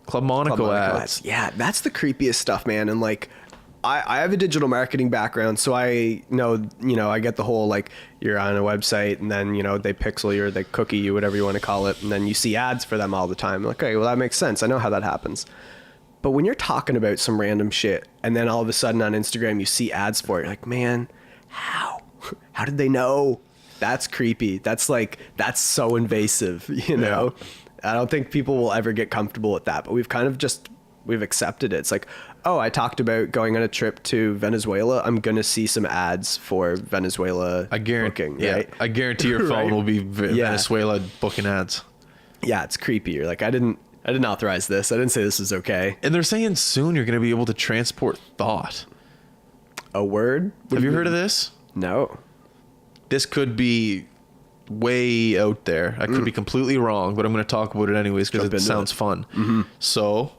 Club Monaco ads. Yeah, that's the creepiest stuff, man. And I have a digital marketing background, so I know, I get the whole you're on a website and then they pixel you or they cookie you, whatever you want to call it, and then you see ads for them all the time. Okay, well that makes sense. I know how that happens. But when you're talking about some random shit and then all of a sudden on Instagram you see ads for it, you're like, man, how did they know? That's creepy. That's that's so invasive, Yeah. I don't think people will ever get comfortable with that, but we've kind of we've accepted it. It's I talked about going on a trip to Venezuela. I'm going to see some ads for Venezuela booking, right? I guarantee your phone will be Venezuela booking ads. Yeah, it's creepy. You're I didn't authorize this. I didn't say this was okay. And they're saying soon you're going to be able to transport thought. A word? Have you heard of this? No. This could be way out there. I could be completely wrong, but I'm going to talk about it anyways because it sounds fun. Mm-hmm. So,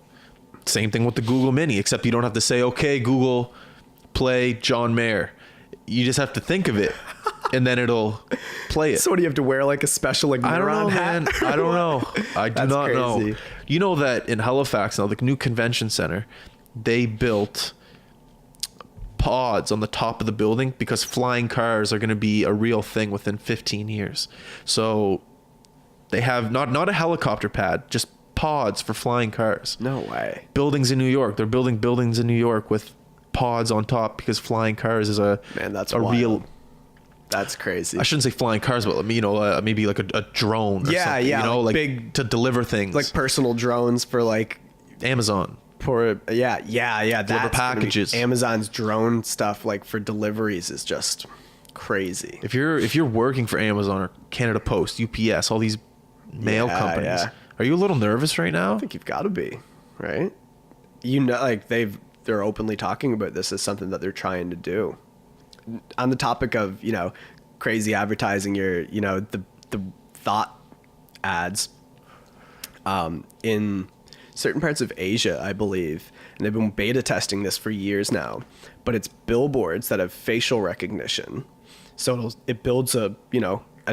same thing with the Google Mini, except you don't have to say, okay, Google, play John Mayer. You just have to think of it, and then it'll play it. So, what do you have to wear a special neuron hat? Man. I don't know. I do not know. You know that in Halifax now, the new convention center, they built pods on the top of the building because flying cars are going to be a real thing within 15 years. So they have not a helicopter pad, just pods for flying cars. No way. Buildings in New York. They're building buildings in New York with pods on top because flying cars is that's wild. real. That's crazy. I shouldn't say flying cars, but maybe like a drone. Or Yeah, something, yeah, like big to deliver things, like personal drones for like Amazon. Yeah. Deliver packages. Amazon's drone stuff like for deliveries is just crazy. If you're working for Amazon or Canada Post, UPS, all these mail companies, are you a little nervous right now? I think you've got to be, right? Like they're openly talking about this as something that they're trying to do. On the topic of, crazy advertising, the thought ads, in certain parts of Asia, I believe, and they've been beta testing this for years now, but it's billboards that have facial recognition. So it builds a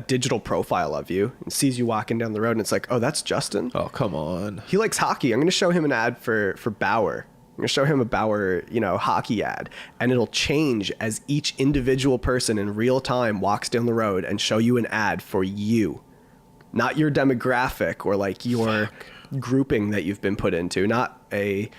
digital profile of you and sees you walking down the road, and it's like, oh, that's Justin. Oh, come on. He likes hockey. I'm going to show him an ad for Dower. I'm going to show him a Dower, hockey ad, and it'll change as each individual person in real time walks down the road and show you an ad for you, not your demographic or like your grouping that you've been put into, not a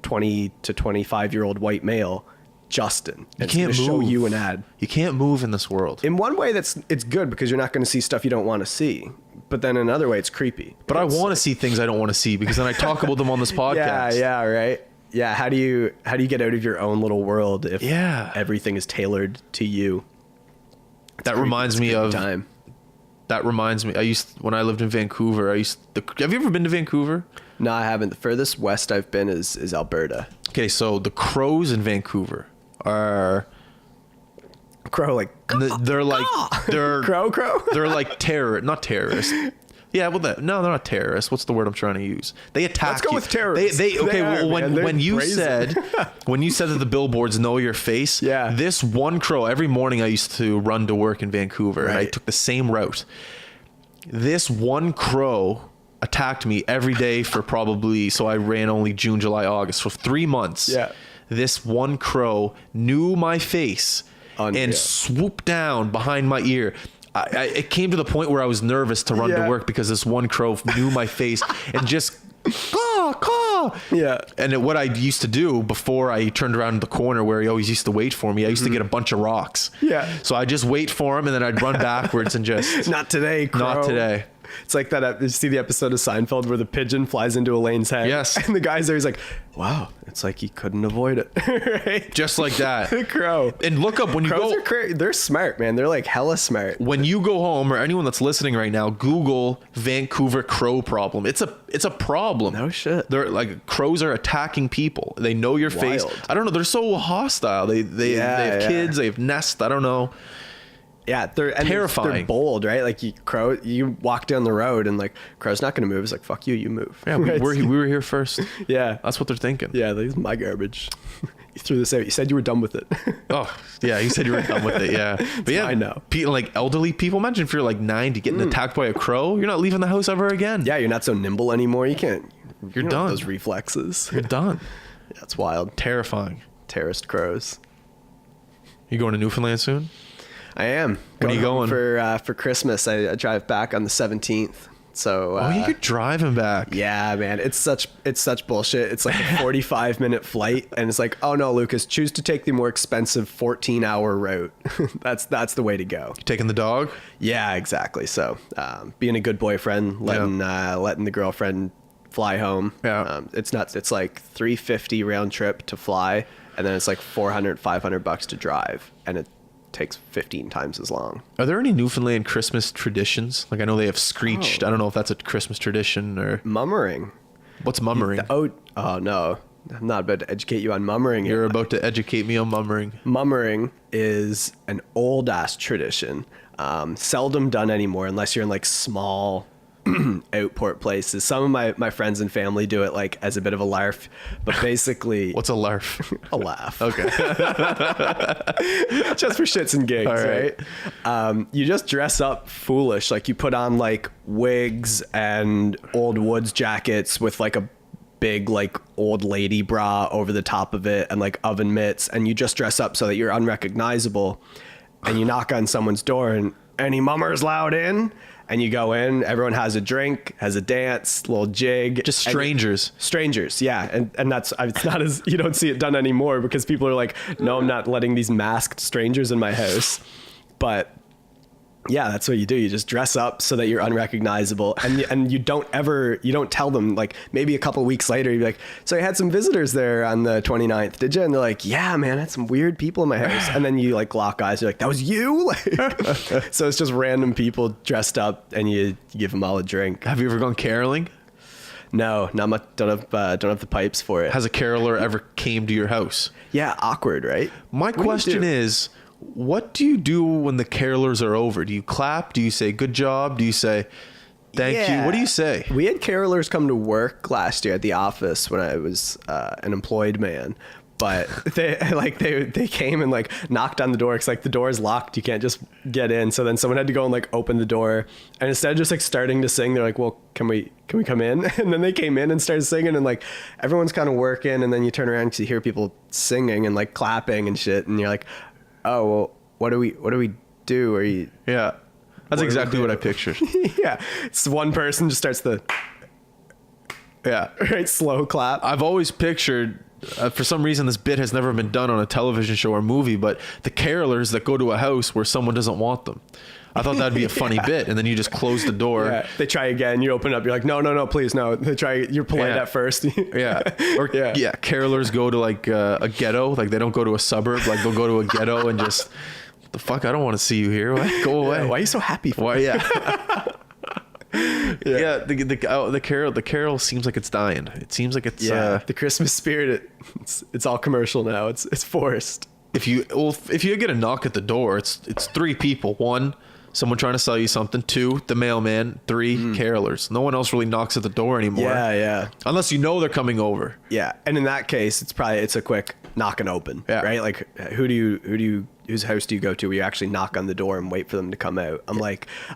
20 to 25-year-old white male. Justin. You can't move. Show you an ad. You can't move in this world. In one way, it's good because you're not going to see stuff you don't want to see. But then in another way, it's creepy. But I want to see things I don't want to see because then I talk about them on this podcast. Yeah, right. Yeah, how do you get out of your own little world if everything is tailored to you? That reminds me of time. That reminds me. When I lived in Vancouver. Have you ever been to Vancouver? No, I haven't. The furthest west I've been is Alberta. Okay, so the crows in Vancouver are crow like they're crow. They're like not terrorists. Yeah, well, they're not terrorists. What's the word I'm trying to use? They attack. Let's go you. with terrorists. When you said that the billboards know your face, this one crow. Every morning I used to run to work in Vancouver, and I took the same route. This one crow attacked me every day for so I ran only June, July, August for 3 months. Yeah. This one crow knew my face and swooped down behind my ear. It came to the point where I was nervous to run to work because this one crow knew my face and just caw. Yeah. And what I used to do before I turned around the corner where he always used to wait for me, I used to get a bunch of rocks. Yeah. So I just wait for him and then I'd run backwards and just not today, crow. Not today. It's like that. You see the episode of Seinfeld where the pigeon flies into Elaine's head? Yes. And the guy's there, he's like, wow, it's like he couldn't avoid it. Right? Just like that. The crow. And look up when Crows you go. They're smart, man. They're like hella smart. When you go home, or anyone that's listening right now, Google Vancouver crow problem. It's a problem. No shit. They're like, crows are attacking people. They know your face. I don't know. They're so hostile. They have kids. They have nests. I don't know. Yeah, they're terrifying. They're bold, right? Like you walk down the road and like crow's not going to move. It's like, fuck you, you move. Yeah, we were here first. Yeah, that's what they're thinking. Yeah, this is my garbage. You threw this out. You said you were done with it. Oh yeah, you said you were done with it. Yeah, but yeah, I know. Like elderly people. Imagine if you're like 90 getting attacked by a crow. You're not leaving the house ever again. Yeah, you're not so nimble anymore. You can't. You're done. Those reflexes. You're done. That's wild. Terrifying. Terrorist crows. You going to Newfoundland soon? I am. When are you going? For Christmas. I drive back on the 17th. So you're driving back. Yeah, man. It's such bullshit. It's like a 45-minute flight, and it's like, oh no, Lucas, choose to take the more expensive 14-hour route. that's the way to go. You taking the dog? Yeah, exactly. So being a good boyfriend, letting the girlfriend fly home. Yeah. It's nuts. It's like $350 round trip to fly, and then it's like $400-500 to drive, and it takes 15 times as long. Are there any Newfoundland Christmas traditions? Like I know they have screeched. I don't know if that's a Christmas tradition or mummering. What's mummering? Oh no, I'm not about to educate you on mummering. You're about to educate me on mummering. Mummering is an old ass tradition, seldom done anymore unless you're in like small outport places. Some of my friends and family do it like as a bit of a larf, but basically what's a larf? A laugh. Okay. Just for shits and gigs, right? You just dress up foolish, like you put on like wigs and old woods jackets with like a big like old lady bra over the top of it and like oven mitts, and you just dress up so that you're unrecognizable, and you knock on someone's door and any mummers loud in, and you go in, everyone has a drink, has a dance, little jig. Just strangers. Yeah. And that's, it's not as, you don't see it done anymore because people are like, no, I'm not letting these masked strangers in my house. But yeah, that's what you do. You just dress up so that you're unrecognizable, and you don't tell them, like, maybe a couple of weeks later, you're like, so I had some visitors there on the 29th, did you? And they're like, yeah, man, I had some weird people in my house. And then you like lock eyes. You're like, that was you? Like, so it's just random people dressed up, and you give them all a drink. Have you ever gone caroling? No, not much. Don't have the pipes for it. Has a caroler ever came to your house? Yeah, awkward, right? My question is, what do you do when the carolers are over? Do you clap? Do you say good job? Do you say thank you? What do you say? We had carolers come to work last year at the office when I was an employed man. But they came and like knocked on the door, because like the door is locked, you can't just get in. So then someone had to go and like open the door, and instead of just like starting to sing, they're like, well, can we come in? And then they came in and started singing, and like everyone's kind of working, and then you turn around because you hear people singing and like clapping and shit, and you're like, oh, well, what do we do? Are you? Yeah, that's exactly what I pictured. Yeah, it's one person just starts the right slow clap. I've always pictured. For some reason, this bit has never been done on a television show or movie, but the carolers that go to a house where someone doesn't want them. I thought that'd be a funny bit, and then you just close the door. Yeah. They try again. You open up. You're like, no, please, no. They try. You're polite at first. Carolers go to like a ghetto. Like they don't go to a suburb. Like they'll go to a ghetto and just, what the fuck? I don't want to see you here. Go away. Yeah, why are you so happy for? Why? Yeah. Yeah, the carol seems like it's dying. It seems like it's the Christmas spirit. It's all commercial now. It's forced. If you get a knock at the door, it's three people. One, someone trying to sell you something. Two, the mailman. Three, carolers. No one else really knocks at the door anymore. Yeah. Unless you know they're coming over. Yeah, and in that case, it's a quick knock and open. Yeah. Right. Like whose house do you go to where you actually knock on the door and wait for them to come out?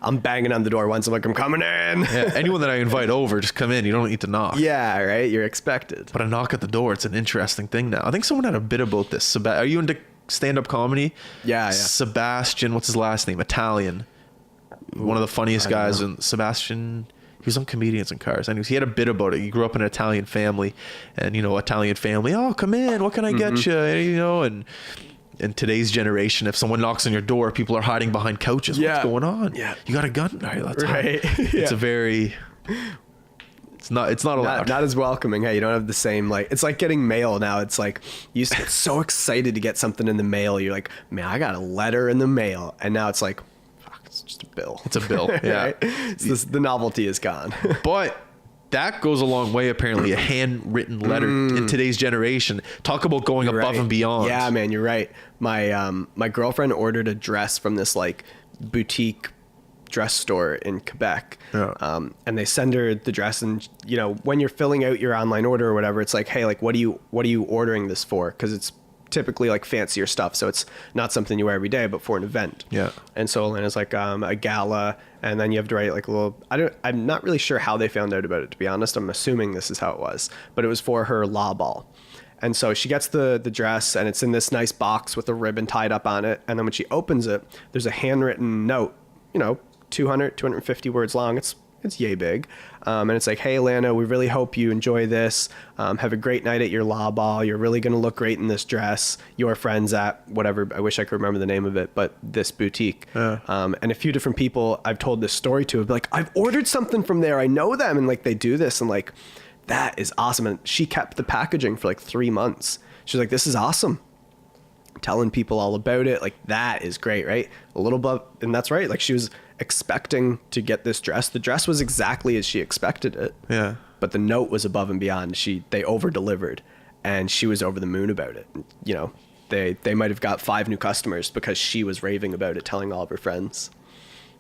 I'm banging on the door once. I'm like, I'm coming in. Yeah, anyone that I invite over, just come in. You don't need to knock. Yeah, right. You're expected. But a knock at the door, it's an interesting thing now. I think someone had a bit about this. Are you into stand-up comedy? Yeah. Sebastian, what's his last name? Italian. One of the funniest guys. And Sebastian, he was on Comedians in Cars. Anyways, he had a bit about it. He grew up in an Italian family, and Italian family. Oh, come in. What can I get you? And in today's generation, if someone knocks on your door, people are hiding behind couches. What's going on? Yeah. You got a gun? All right, let's hide. It's a very... It's not allowed. Not as welcoming. Hey, you don't have the same, like, it's like getting mail now. It's like, you used to get so excited to get something in the mail. You're like, man, I got a letter in the mail. And now it's like, fuck, it's just a bill. It's a bill. Yeah. Right? So the novelty is gone. But that goes a long way, apparently. A handwritten letter in today's generation. Talk about going above and beyond. Yeah, man, you're right. My girlfriend ordered a dress from this like boutique dress store in Quebec. And they send her the dress, and when you're filling out your online order or whatever, it's like, hey, like what are you ordering this for? Because it's typically like fancier stuff, so it's not something you wear every day, but for an event. Yeah. And so Elena's like a gala, and then you have to write like a little, I'm not really sure how they found out about it, to be honest. I'm assuming this is how it was, but it was for her law ball. And so she gets the dress, and it's in this nice box with a ribbon tied up on it, and then when she opens it, there's a handwritten note, 250 words long. It's yay big. And it's like, hey, Alana, we really hope you enjoy this. Have a great night at your law ball. You're really going to look great in this dress. Your friends at whatever, I wish I could remember the name of it, but this boutique. And a few different people I've told this story to have been like, I've ordered something from there. I know them. And like, they do this. And like, that is awesome. And she kept the packaging for like 3 months. She's like, this is awesome. Telling people all about it. Like, that is great, right? A little above. And that's right. Like, she was expecting to get this dress. The dress was exactly as she expected it. Yeah. But the note was above and beyond. They over delivered, and she was over the moon about it. They might have got 5 new customers because she was raving about it, telling all of her friends.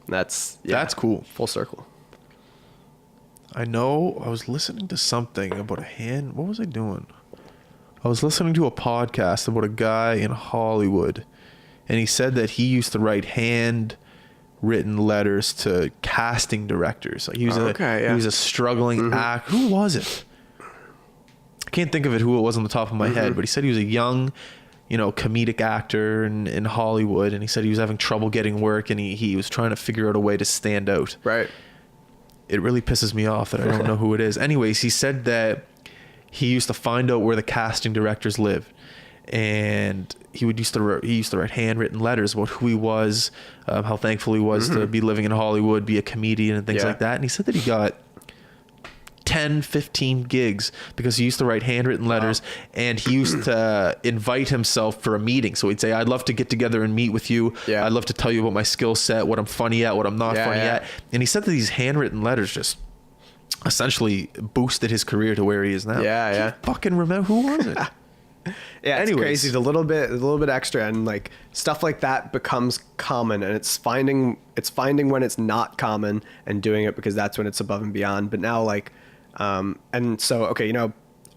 That's cool. Full circle. I know I was listening to something about what was I doing? I was listening to a podcast about a guy in Hollywood, and he said that he used to write handwritten letters to casting directors. Like he was a struggling actor. Who was it? I can't think of who it was on the top of my head, but he said he was a young, comedic actor in Hollywood, and he said he was having trouble getting work, and he was trying to figure out a way to stand out. Right. It really pisses me off that I don't know who it is. Anyways, he said that he used to find out where the casting directors lived, and he used to write handwritten letters about who he was, how thankful he was to be living in Hollywood, be a comedian and things like that. And he said that he got 10, 15 gigs because he used to write handwritten letters, and he used to invite himself for a meeting. So he'd say, I'd love to get together and meet with you. I'd love to tell you about my skill set, what I'm funny at, what I'm not funny at. And he said that these handwritten letters just essentially boosted his career to where he is now. I fucking remember, who was it? It's crazy. It's a little bit extra, and like stuff like that becomes common, and it's finding when it's not common and doing it because that's when it's above and beyond. But now and so, okay,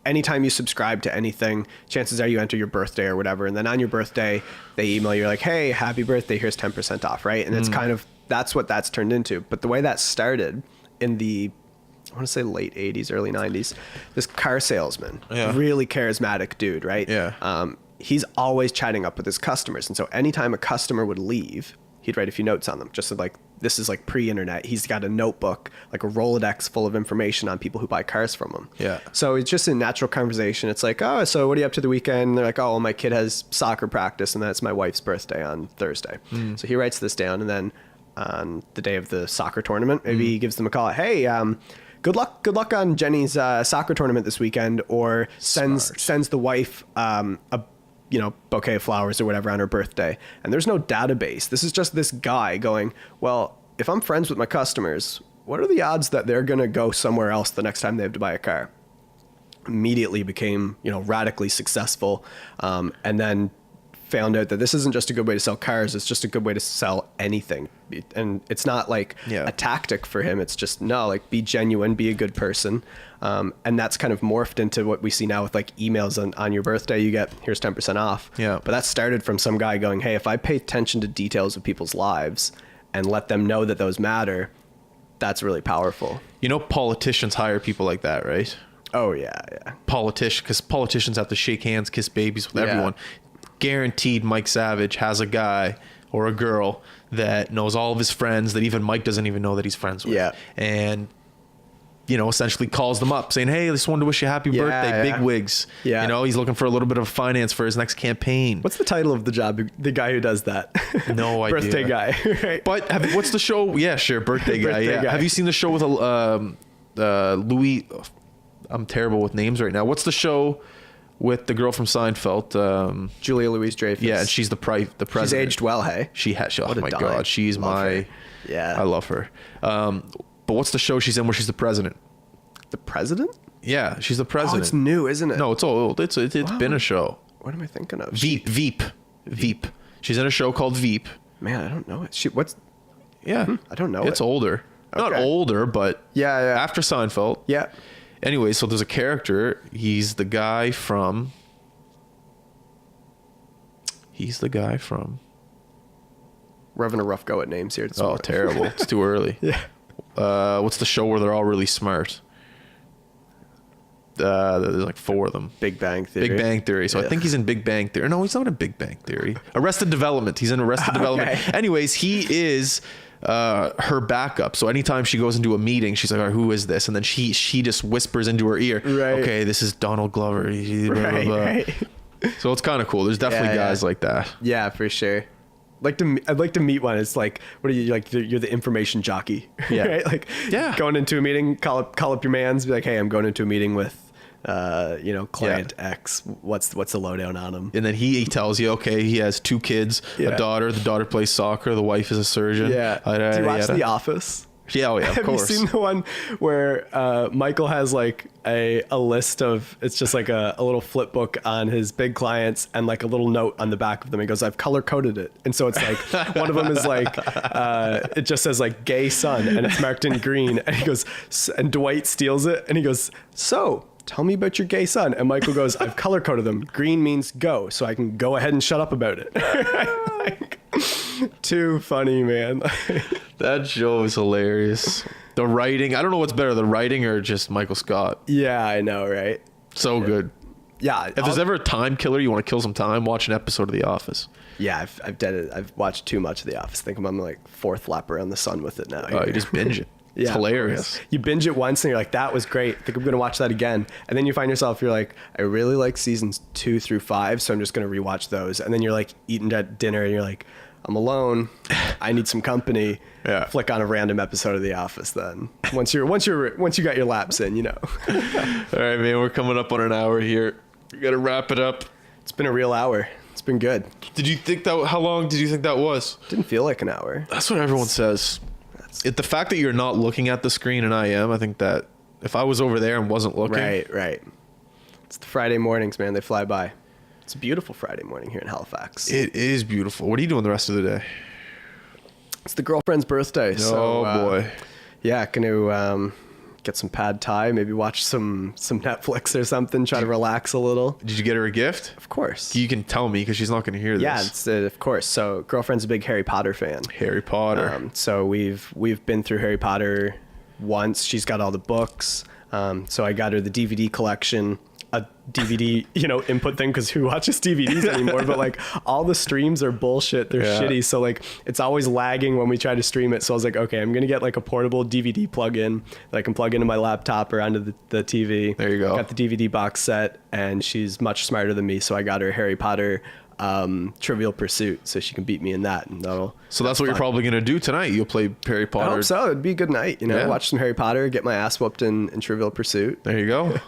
anytime you subscribe to anything, chances are you enter your birthday or whatever. And then on your birthday, they email you like, hey, happy birthday, here's 10% off, right? And it's kind of, that's what that's turned into. But the way that started in the, I want to say late 80s, early 90s, this car salesman, really charismatic dude, right? He's always chatting up with his customers. And so anytime a customer would leave, he'd write a few notes on them, just like, this is like pre-internet. He's got a notebook, like a Rolodex full of information on people who buy cars from him. So it's just a natural conversation. It's like, oh, so what are you up to the weekend? And they're like, oh, well, my kid has soccer practice, and that's my wife's birthday on Thursday. So he writes this down, and then on the day of the soccer tournament, maybe he gives them a call. Hey, good luck on Jenny's soccer tournament this weekend, or sends the wife a bouquet of flowers or whatever on her birthday. And there's no database. This is just this guy going, well, if I'm friends with my customers, what are the odds that they're going to go somewhere else the next time they have to buy a car? Immediately became, radically successful. And then found out that this isn't just a good way to sell cars. It's just a good way to sell anything. And it's not like a tactic for him. It's just, be genuine, be a good person. And that's kind of morphed into what we see now with like emails on your birthday, you get, here's 10% off. But that started from some guy going, hey, if I pay attention to details of people's lives and let them know that those matter, that's really powerful. Politicians hire people like that, right? Oh yeah. Because politicians have to shake hands, kiss babies with everyone. Guaranteed Mike Savage has a guy or a girl that knows all of his friends that even Mike doesn't even know that he's friends with. And, essentially calls them up saying, hey, I just wanted to wish you a happy birthday, big wigs. He's looking for a little bit of finance for his next campaign. What's the title of the job? The guy who does that? No idea. Birthday guy. Right? But what's the show? Yeah, sure. Birthday guy. Guy. Have you seen the show with Louis? I'm terrible with names right now. What's the show with the girl from Seinfeld, Julia Louis-Dreyfus? Yeah, and she's the president. She's aged well, hey? She has. Oh my god, she's her. I love her. But what's the show she's in where she's the president? The president? Yeah, she's the president. Oh, it's new, isn't it? No, it's old. It's been a show. What am I thinking of? Veep. She's in a show called Veep. Man, I don't know it. What's? Yeah, I don't know. It's older. Okay. Not older, but after Seinfeld. Yeah. Anyway, so there's a character. He's the guy from. We're having a rough go at names here. Terrible. It's too early. What's the show where they're all really smart? There's like 4 of them. Big Bang Theory. So I think he's in Big Bang Theory. No, he's not in Big Bang Theory. Arrested Development. He's in Arrested Development. Anyways, he is her backup. So anytime she goes into a meeting, she's like, all right, who is this? And then she just whispers into her ear, okay, this is Donald Glover. Right. So it's kind of cool. There's definitely guys like that. Yeah, for sure. I'd like to meet one. It's like, what are you like? You're the information jockey, right? Like, going into a meeting, call up your mans, be like, hey, I'm going into a meeting with, client X. What's the lowdown on him? And then he tells you, okay, he has 2 kids, a daughter. The daughter plays soccer. The wife is a surgeon. Do you watch The Office? Yeah, of course. Have you seen the one where Michael has like a list of, it's just like a little flip book on his big clients and like a little note on the back of them. He goes, I've color coded it. And so it's like, one of them is like, it just says like gay son and it's marked in green. And he goes, and Dwight steals it and he goes, so tell me about your gay son. And Michael goes, I've color coded them. Green means go. So I can go ahead and shut up about it. Like, too funny, man. That show is hilarious. The writing, I don't know what's better, the writing or just Michael Scott. Yeah, I know, right? So good. Yeah. If there's ever a time killer, you want to kill some time, watch an episode of The Office. Yeah, I've done it. I've watched too much of The Office. I think I'm on like 4th lap around the sun with it now. Oh, you just binge it. It's hilarious. You binge it once and you're like, that was great. I think I'm going to watch that again. And then you find yourself, you're like, I really like seasons 2 through 5, so I'm just going to rewatch those. And then you're like eating at dinner and you're like, I'm alone. I need some company. Yeah. Flick on a random episode of The Office then. Once you got your laps in, you know. All right, man, we're coming up on an hour here. We got to wrap it up. It's been a real hour. It's been good. How long did you think that was? Didn't feel like an hour. That's what everyone says. The fact that you're not looking at the screen and I am, I think that if I was over there and wasn't looking. Right. It's the Friday mornings, man. They fly by. It's a beautiful Friday morning here in Halifax. It is beautiful. What are you doing the rest of the day? It's the girlfriend's birthday. Oh, boy. Yeah, gonna get some pad thai, maybe watch some Netflix or something, try to relax a little. Did you get her a gift? Of course. You can tell me because she's not going to hear this. Yeah, of course. So girlfriend's a big Harry Potter fan. Harry Potter. So we've been through Harry Potter once. She's got all the books. So I got her the DVD collection, a DVD, input thing, because who watches DVDs anymore? But like all the streams are bullshit. They're shitty. So like it's always lagging when we try to stream it. So I was like, okay, I'm gonna get like a portable DVD plug-in that I can plug into my laptop or onto the TV. There you go. Got the DVD box set, and she's much smarter than me. So I got her Harry Potter Trivial Pursuit, so she can beat me in that. And so that's what you're probably gonna do tonight. You'll play Harry Potter. I hope so. It'd be a good night. Watch some Harry Potter, get my ass whooped in Trivial Pursuit. There you go.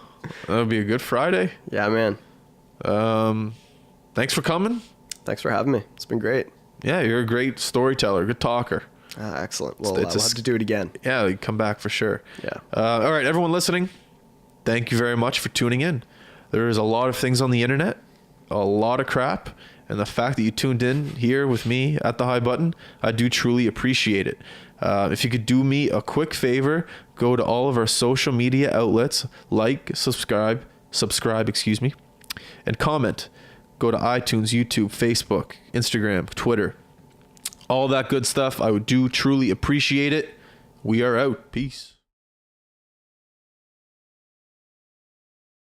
That would be a good Friday. Yeah, man. Thanks for coming. Thanks for having me. It's been great. Yeah, you're a great storyteller, good talker. Excellent. Well, we'll have to do it again. Yeah, you come back for sure. Yeah. All right, everyone listening, thank you very much for tuning in. There is a lot of things on the internet, a lot of crap, and the fact that you tuned in here with me at the High Button, I do truly appreciate it. If you could do me a quick favor, go to all of our social media outlets, subscribe, and comment. Go to iTunes, YouTube, Facebook, Instagram, Twitter, all that good stuff. I would do truly appreciate it. We are out. Peace.